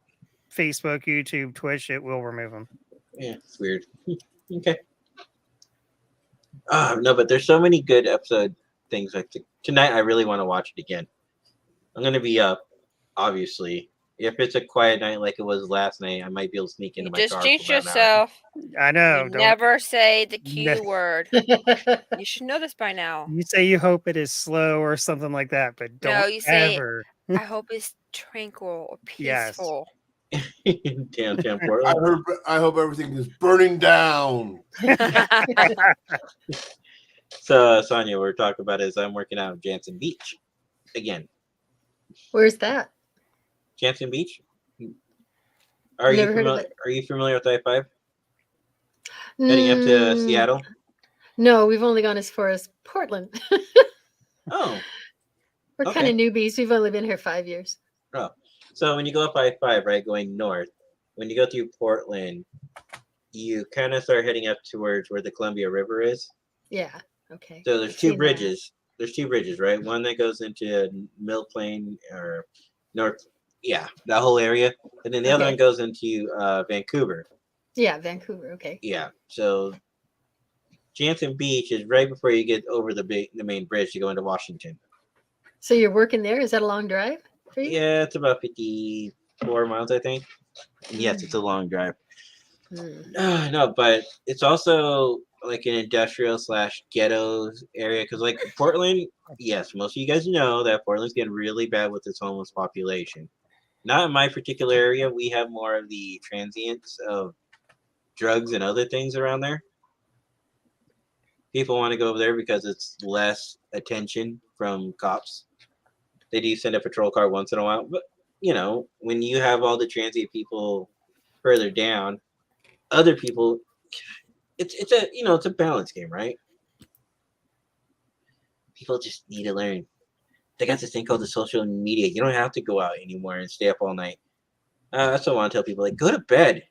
Facebook, YouTube, Twitch, it will remove them. Yeah. It's weird. Okay. No, but there's so many good episode things. Like tonight, I really want to watch it again. I'm gonna be up, obviously. If it's a quiet night like it was last night, I might be able to sneak into You my just car. jinx for about an hour. yourself. I know. You Don't never say the Ne- Q word. You should know this by now. you say you hope it is slow or something like that, but don't No, you say- ever. I hope it's tranquil or Yes. peaceful. Downtown I Portland. hope everything is burning down. So Sonia, we're talking about is I'm working out at Jansen Beach again. Where's that? Jansen Beach. Are you Never heard of familiar? it. Are you familiar with I-5 heading up to Mm, Seattle? No, we've only gone as far as Portland. Oh, We're Okay. kind of newbies. We've only been here 5 years. so when you go up I-5, right, going north, when you go through Portland, you kind of start heading up towards where the Columbia River is. Yeah. Okay. So there's I've two seen that. bridges. There's two bridges, right? One that goes into Mill Plain or North Yeah, that whole area, and then the other Okay. one goes into Vancouver. Yeah, Vancouver. Okay. Yeah, so Jansen Beach is right before you get over the main bridge to go into Washington. So you're working there? Is that a long drive for you? Yeah, it's about 54 miles, I think. And yes, it's a long drive. Mm. No, but it's also like an industrial / ghetto area because, like Portland, yes, most of you guys know that Portland's getting really bad with its homeless population. Not in my particular area. We have more of the transients of drugs and other things around there. People want to go over there because it's less attention from cops. They do send a patrol car once in a while, but when you have all the transient people further down, other people, it's a balance game, right? People just need to learn. They got this thing called the social media. You don't have to go out anymore and stay up all night. That's what I want to tell people. Like, go to bed.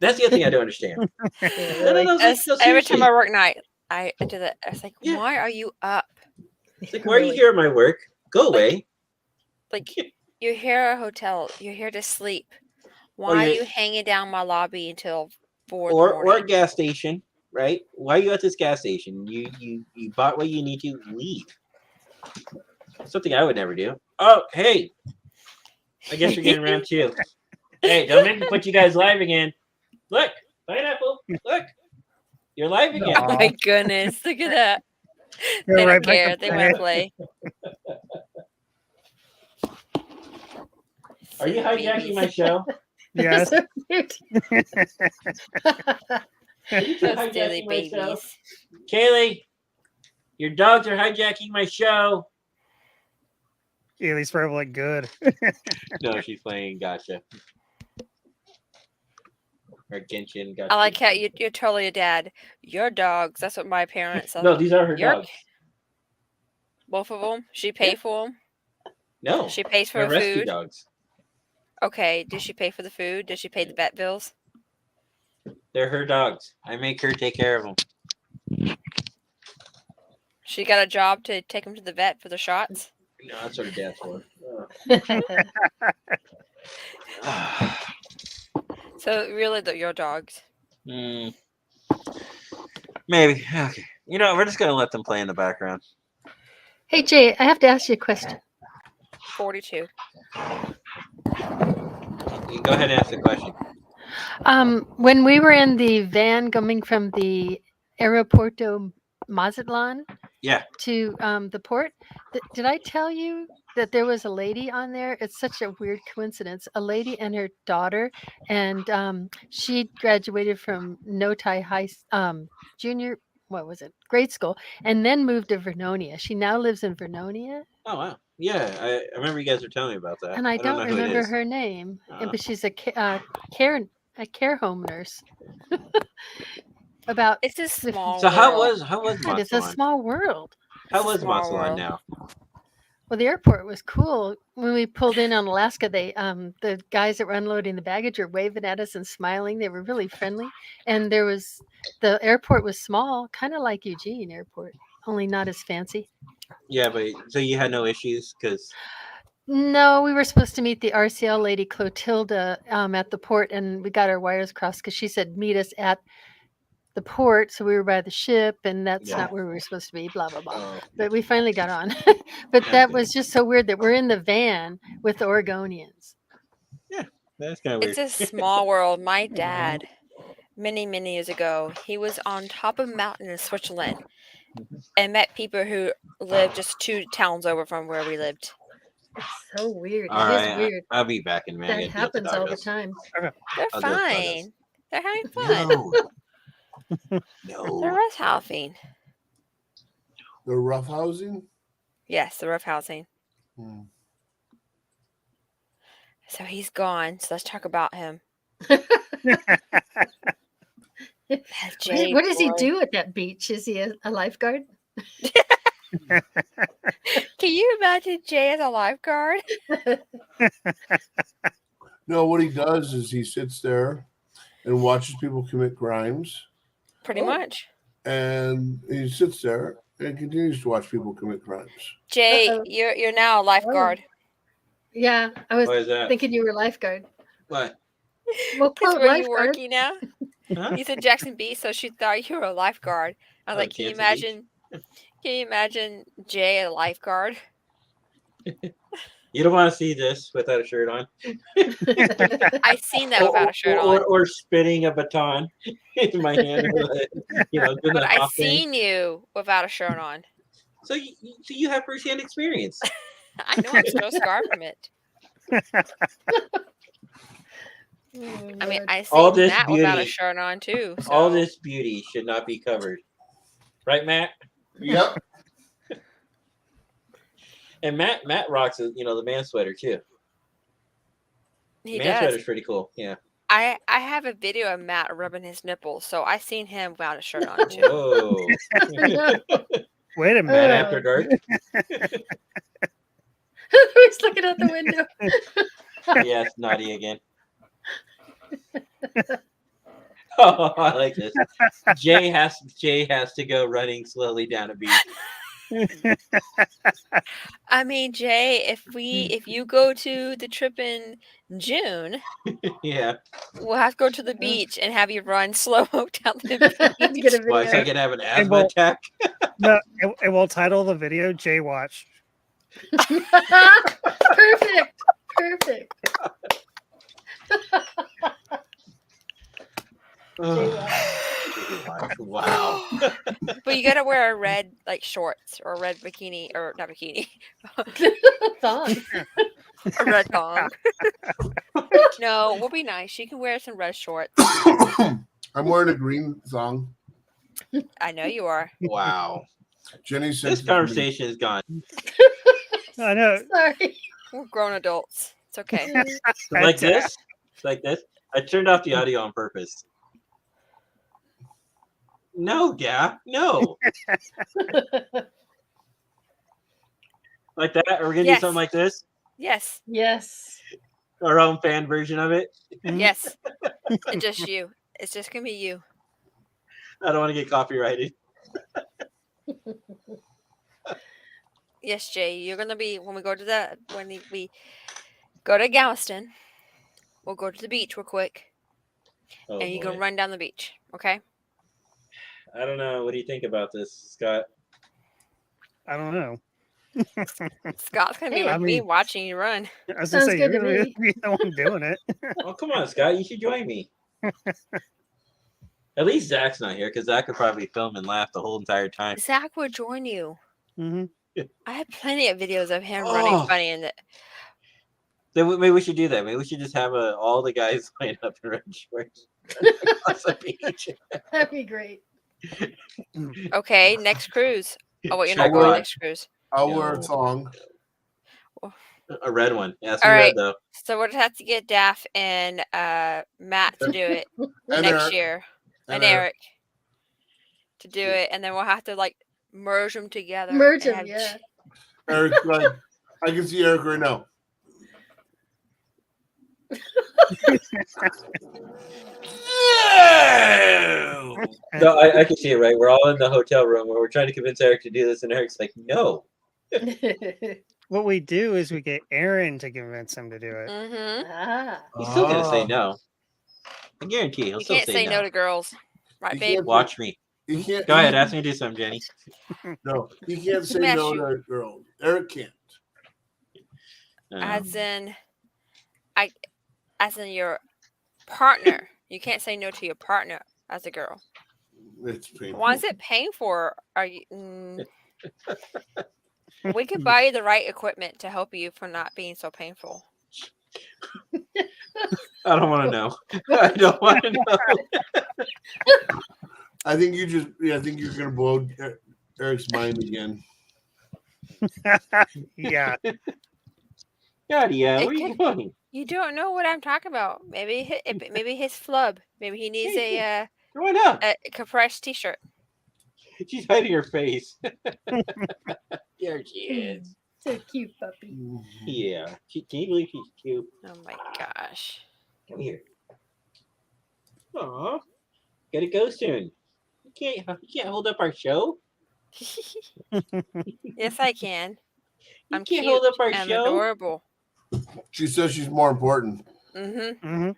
That's the other thing I don't understand. Yeah, No, really. no, Every time seriously. I work night, I do that. I was like, Yeah. why are you up? It's like, why are you here at my work? Go away. Like, you're here at a hotel. You're here to sleep. Or Why are you're- you hanging down my lobby until 4 in the or a morning? gas station, right? Why are you at this gas station? You bought what you need to leave. Something I would never do. Oh, hey. I guess you're getting around too. Hey, don't make me put you guys live again. Look, pineapple. Look, you're live again. Oh my goodness, look at that. Go They right don't back care. up They there. want to play. Are you Silly hijacking babies. my show? Yes. So cute. Are you two Those silly hijacking my show? babies. Kaylee, your dogs are hijacking my show. Kaylee's probably like, good. No, she's playing Gotcha. Or Genshin Gotcha. I like how you're totally a dad. Your dogs. That's what my parents. No, these are her Your- dogs. Both of them. She pay Yeah. for them. No, She pays for they're the rescue food. dogs. Okay. Does she pay for the food? Does she pay the vet bills? They're her dogs. I make her take care of them. She got a job to take them to the vet for the shots. No, that's what her dad's for. So really, your dogs. Maybe. Okay. We're just gonna let them play in the background. Hey, Jay, I have to ask you a question. 42. You go ahead and ask the question. When we were in the van coming from the Aeroporto Mazatlan Yeah. to the port, did I tell you that there was a lady on there? It's such a weird coincidence. A lady and her daughter, and she graduated from Notai High junior. What was it? Grade school, and then moved to Vernonia. She now lives in Vernonia, Oh wow. Yeah, I remember you guys were telling me about that. and I don't know who it remember is. her name. Uh-huh. But she's a care home nurse. About It's a small. So how world. was God, it's a Mazatlan? small world. How It's a was small Mazatlan world. now? Well, the airport was cool. When we pulled in on Alaska, the guys that were unloading the baggage were waving at us and smiling. They were really friendly. And the airport was small, kind of like Eugene Airport, only not as fancy. Yeah, but so you had no issues because No, we were supposed to meet the RCL lady Clotilda at the port, and we got our wires crossed because she said meet us at the port, so we were by the ship, and that's Yeah. not where we were supposed to be. Blah blah blah. oh, But we finally got on. But that was just so weird that we're in the van with the Oregonians. that's kind of weird. It's a small world. My dad, many years ago, he was on top of a mountain in Switzerland and met people who lived just 2 towns over from where we lived. It's so weird. All It is right, weird. I'll be back in a minute. I That gotta deal with happens all the doggos. time. They're I'll do it, fine. They're having fun. No. They're No. roughhousing. The roughhousing. Yes, the roughhousing. Hmm. So he's gone. So let's talk about him. Jay What does he boy. do at that beach? Is he a lifeguard? Can you imagine Jay as a lifeguard? No, what he does is he sits there and watches people commit crimes, Pretty Oh. much. and he sits there and continues to watch people commit crimes. Jay, Uh-oh. you're now a lifeguard. Yeah, I was Why is that? thinking you were lifeguard. What? Well, Because quote where you lifeguard. working now? Huh? You said Jackson Beach, so she thought you were a lifeguard. I was Oh, like, can you Jansen Beach? imagine? Can you imagine Jay a lifeguard? You don't want to see this without a shirt on, I seen that without a shirt on, or spinning a baton in my hand, doing but the I hop thing. seen you without a shirt on. So you have firsthand experience. I know I'm still scarred from it. Oh, I mean, Lord. I All seen this Matt without a beauty. shirt on too. So. All this beauty should not be covered, right, Matt? Yep. And Matt rocks, the man sweater too. He Man does. sweater's pretty cool. Yeah. I have a video of Matt rubbing his nipples, so I seen him without a shirt on too. Whoa. Wait a Matt minute. after dark. He's looking out the window. Yes, naughty again. Oh, I like this. Jay has to go running slowly down a beach. I mean, Jay, if you go to the trip in June, Yeah. we'll have to go to the beach and have you run slow mo down the beach. Get a Why, so I video. can have an And asthma we'll- attack? No, it will title the video Jay Watch. Perfect. Perfect. Wow. But you gotta wear a red shorts or a red bikini or not bikini, Thong. a red thong. No, we'll be nice. You can wear some red shorts. I'm wearing a green thong. I know you are. Wow. Jenny said This conversation is gone. I know. Sorry. We're grown adults. It's okay. Like this? Like this? I turned off the audio on purpose. No, yeah, no. Like that? Are we gonna do Yes. something like this? Yes. Yes. Our own fan version of it? Yes. And just you. It's just gonna be you. I don't want to get copyrighted. Yes, Jay. You're gonna be when we go to Galveston. We'll go to the beach real quick, Oh, and you can boy. run down the beach. Okay. I don't know. What do you think about this, Scott? I don't know. Scott's gonna be Hey, with I me mean- watching you run. I was Sounds gonna say you're good to gonna me. be the one doing it. Oh, come on, Scott. You should join me. At least Zach's not here because Zach could probably film and laugh the whole entire time. Zach will join you. hmm I have plenty of videos of him Oh. running funny in the. Then maybe we should do that. Maybe we should just have all the guys line up in red shorts. On the beach. That'd be great. Okay, next cruise. Oh wait, you're not Check going what? next cruise. I'll wear a No. thong. A red one. Yeah, All red right. though. So we'll just have to get Daff and Matt to do it And next Eric. year, and Eric. Eric to do it, and then we'll have to merge them together. Merge and them, have yeah. Eric, like, I can see Eric right now. No, I can see it, right? We're all in the hotel room where we're trying to convince Eric to do this, and Eric's like, no. What we do is we get Aaron to convince him to do it. Mm-hmm. Ah. He's still going to say Ah. no. I guarantee he'll You still can't say no to girls, right, You babe? can't- Watch me. He can't. Go ahead, ask me to do something, Jenny. No, he can't say Smash no you. to a girl. Eric can't. As in your partner. You can't say no to your partner as a girl. It's painful. Why is it painful? Are you? We can buy you the right equipment to help you for not being so painful. I don't want to know. I don't want to know. I think you just. Yeah, I think you're gonna blow Eric's mind again. Yeah. God, yeah. It Where are you could- going? You don't know what I'm talking about. Maybe his flub. Maybe he needs a Going up. compressed T-shirt. She's hiding her face. There she is. So cute, puppy. Yeah. Can you believe she's cute? Oh my gosh. Come here. Aw. Gotta go soon. You can't hold up our show. Yes, I can. You I'm can't cute hold up our and show. adorable. She says she's more important. Mm-hmm.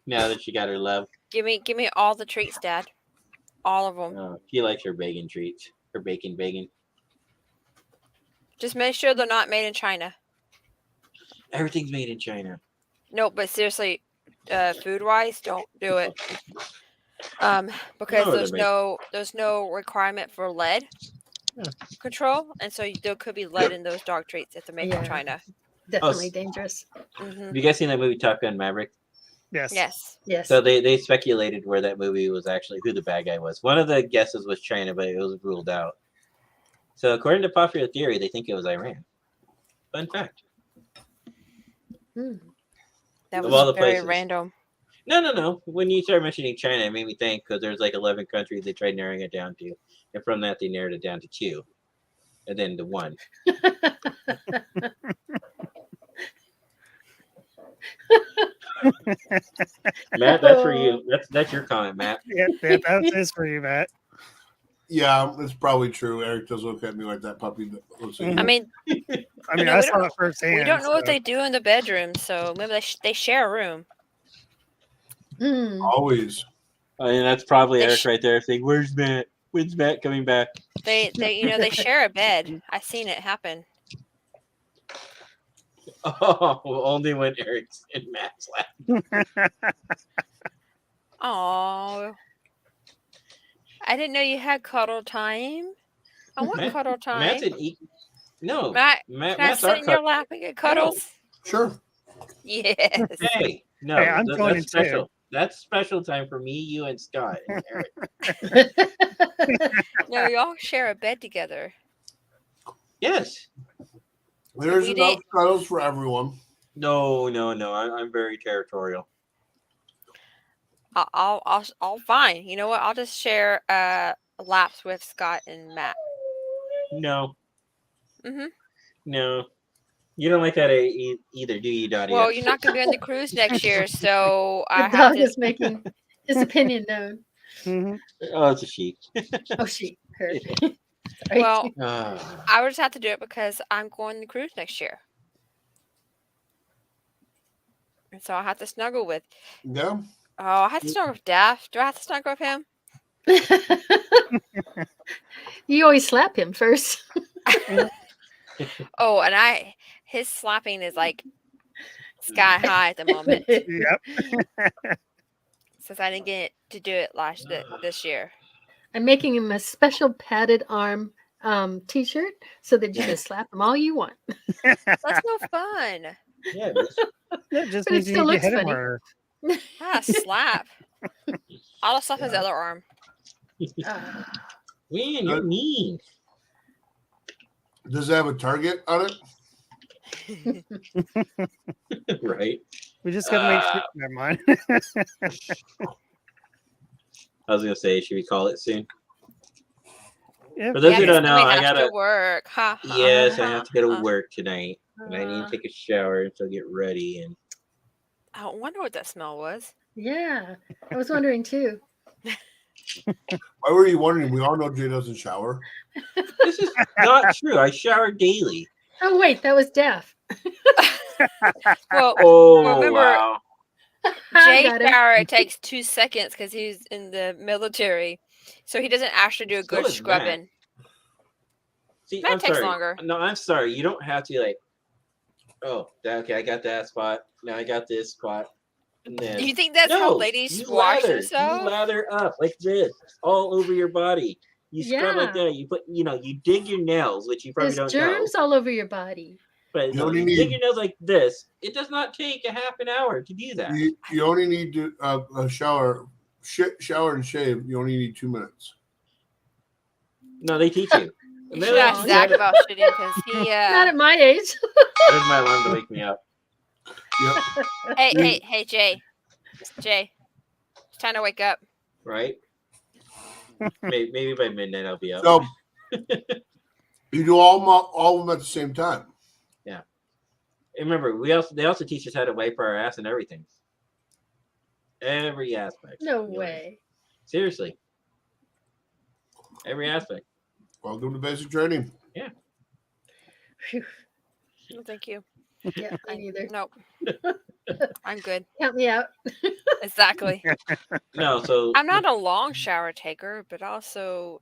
Now that she got her love. Give me all the treats, Dad. All of them. Oh, she likes her bacon treats. Her bacon. Just make sure they're not made in China. Everything's made in China. No, but seriously, food-wise, don't do it. Because No, they're there's no requirement for lead Oh. control, and so there could be lead in those dog treats if they're made in Yeah. China. Definitely s- dangerous. Mm-hmm. Have you guys seen that movie Top Gun Maverick? Yes. Yes. Yes. So they speculated where that movie was actually who the bad guy was. One of the guesses was China, but it was ruled out. So according to popular theory, they think it was Iran. Fun fact. Hmm. That Of was all the very places. random. No. When you started mentioning China, it made me think because there's like 11 countries they tried narrowing it down to, and from that they narrowed it down to 2, and then to 1. Matt, that's for you. That's your comment, Matt. Yeah, that is for you, Matt. Yeah, it's probably true. Eric does look at me like that puppy. Looks at Mhm. you. I mean, I mean, No, I we saw don't- it firsthand. we don't know what so- they do in the bedroom, so maybe they share a room. Hmm. Always. And that's probably They Eric sh- right there saying, "Where's Matt? When's Matt coming back?" They they share a bed. I've seen it happen. Oh, only when Eric's in Matt's lap. Oh, I didn't know you had cuddle time. I want Matt- cuddle time. Matt's an no. Matt, can I Matt's sit our in your lap and get cuddles? Sure. Yes. Hey, no, Hey, I'm joining that's too. special. That's special time for me, you, and Scott and Eric. No, y'all share a bed together. Yes. There's We enough did- cuddles for everyone. No. I'm very territorial. I'll fine. You know what? I'll just share laps with Scott and Matt. No. Mhm. No. You don't like that either, do you, Dottie? Well, you're not gonna be on the cruise next year, so I The have dog to. is making his opinion known. Mhm. Oh, it's a sheep. Oh, her. Sorry. Well, Ah. I would just have to do it because I'm going on the cruise next year, and so I have to snuggle with. Yeah. Oh, I have to snuggle with Daff. Do I have to snuggle with him? You always slap him first. Oh, and his slapping is like sky high at the moment Yep. since I didn't get to do it this year. I'm making him a special padded arm T-shirt so that you can slap him all you want. That's no fun. Yeah, it is. That just But it means you still need to looks hit him funny. harder. Not a slap. I'll slap his other arm. Ah. Man, you're mean. Does it have a target on it? Right? We just gotta make sure. Never mind. I was gonna say, should we call it soon? Yep. For those Yeah, who don't because know, we I have gotta. to work. Ha, ha, Yes, I ha, have to go ha. to work tonight, and I need to take a shower, so get ready. And I wonder what that smell was. Yeah, I was wondering too. Why were you wondering? We all know Jay doesn't shower. this is not true. I shower daily. Oh wait, that was Daff. Well, Oh remember- wow! Jay Got him. shower it takes 2 seconds because he's in the military, so he doesn't actually do a So good is Matt. scrubbing. See, Matt I'm takes sorry. longer. No, I'm sorry. You don't have to like. Oh, okay. I got that spot. Now I got this spot. And then Do you think that's how ladies you wash lather. themselves? You lather up like this, all over your body. You scrub like Yeah. that. You put, you dig your nails, which you probably There's don't know. germs all over your body. But You no, only you need- dig your nails like this. It does not take a half an hour to do that. You only need to a shower, shower and shave. You only need 2 minutes. No, they teach you. You They should let ask you Zach do it. about shitting because he. Not at my age. There's my alarm to wake me up. Yep. Hey, Jay. Jay, it's time to wake up. Right? Maybe by midnight I'll be up. So you do all of them at the same time. And remember, they also teach us how to wipe our ass and everything. Every aspect. No of your life. way. Seriously. Every aspect. Welcome to basic training. Phew. Well, thank you. Yeah, me neither. Nope. I'm good. Count me out. Exactly. No, so I'm not a long shower taker, but also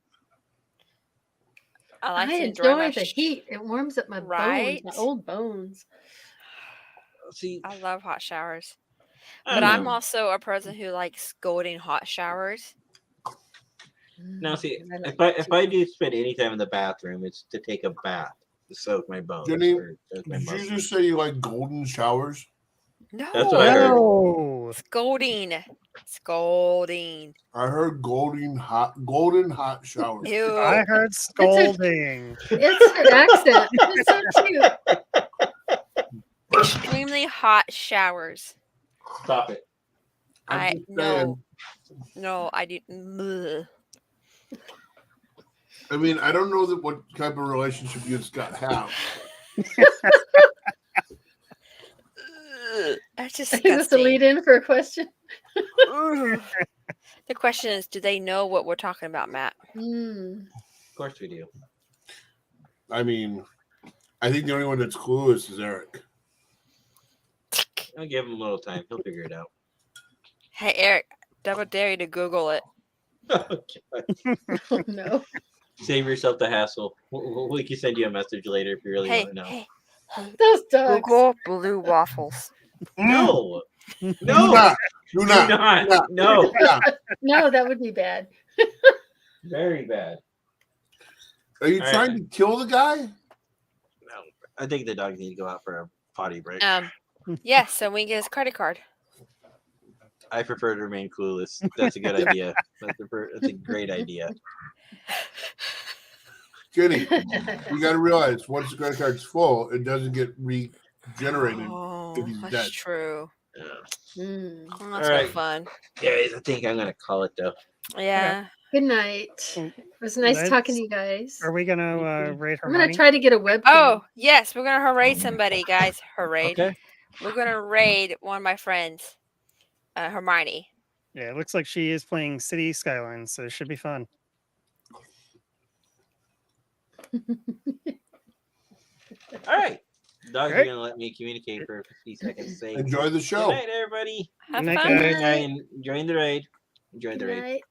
I like I to enjoy my enjoy the heat. It warms up my bones, Right? my old bones. see, I love hot showers. I But don't I'm know. also a person who likes golden hot showers. Now, see, I like if I do spend any time in the bathroom, it's to take a bath to soak my bones. Jenny, or soak my Did you muscles. just say you like golden showers? No. That's what I heard. No. Scolding. Scolding. I heard golden hot showers. Ew. I heard scolding. It's her accent. It's so cute. Extremely hot showers. Stop it. I'm just saying. No, I do. Bleh. I mean, I don't know that what type of relationship you and Scott have. Ugh, that's I think that's a disgusting. lead in for a question. Ugh. The question is, do they know what we're talking about, Matt? Mm. Of course we do. I mean, I think the only one that's clueless is Eric. I'll give him a little time. He'll figure it out. Hey, Eric, double dare you to Google it. Oh no. Save yourself the hassle. We can send you a message later if you really Hey, want to know. hey, Those dogs. Google blue waffles. No, Do no, not. Do do not. not. No, No, that would be bad. very bad. Are you All right. trying to kill the guy? No, I think the dogs need to go out for a potty break. Yes, so we can get his credit card. I prefer to remain clueless. That's a good idea. That's a great idea. Jenny, you got to realize once the credit card's full, it doesn't get regenerated. Oh, if he's that's dead. true. Mm. Oh, that's All no right. fun. Guys, I think I'm gonna call it though. Yeah. Good night. Mm. It was nice Let's- talking to you guys. Are we gonna rate I'm Hermione? gonna try to get a webcam. Oh, yes, we're gonna hooray somebody, guys. Hooray. Okay. We're gonna raid one of my friends, Hermione. Yeah, it looks like she is playing City Skylines, so it should be fun. All right. Dogs Great. are gonna let me communicate for a few seconds. Say Enjoy the good show. night, everybody. Have Good night, fun. guys. Enjoying the raid. Enjoy the Good raid. night.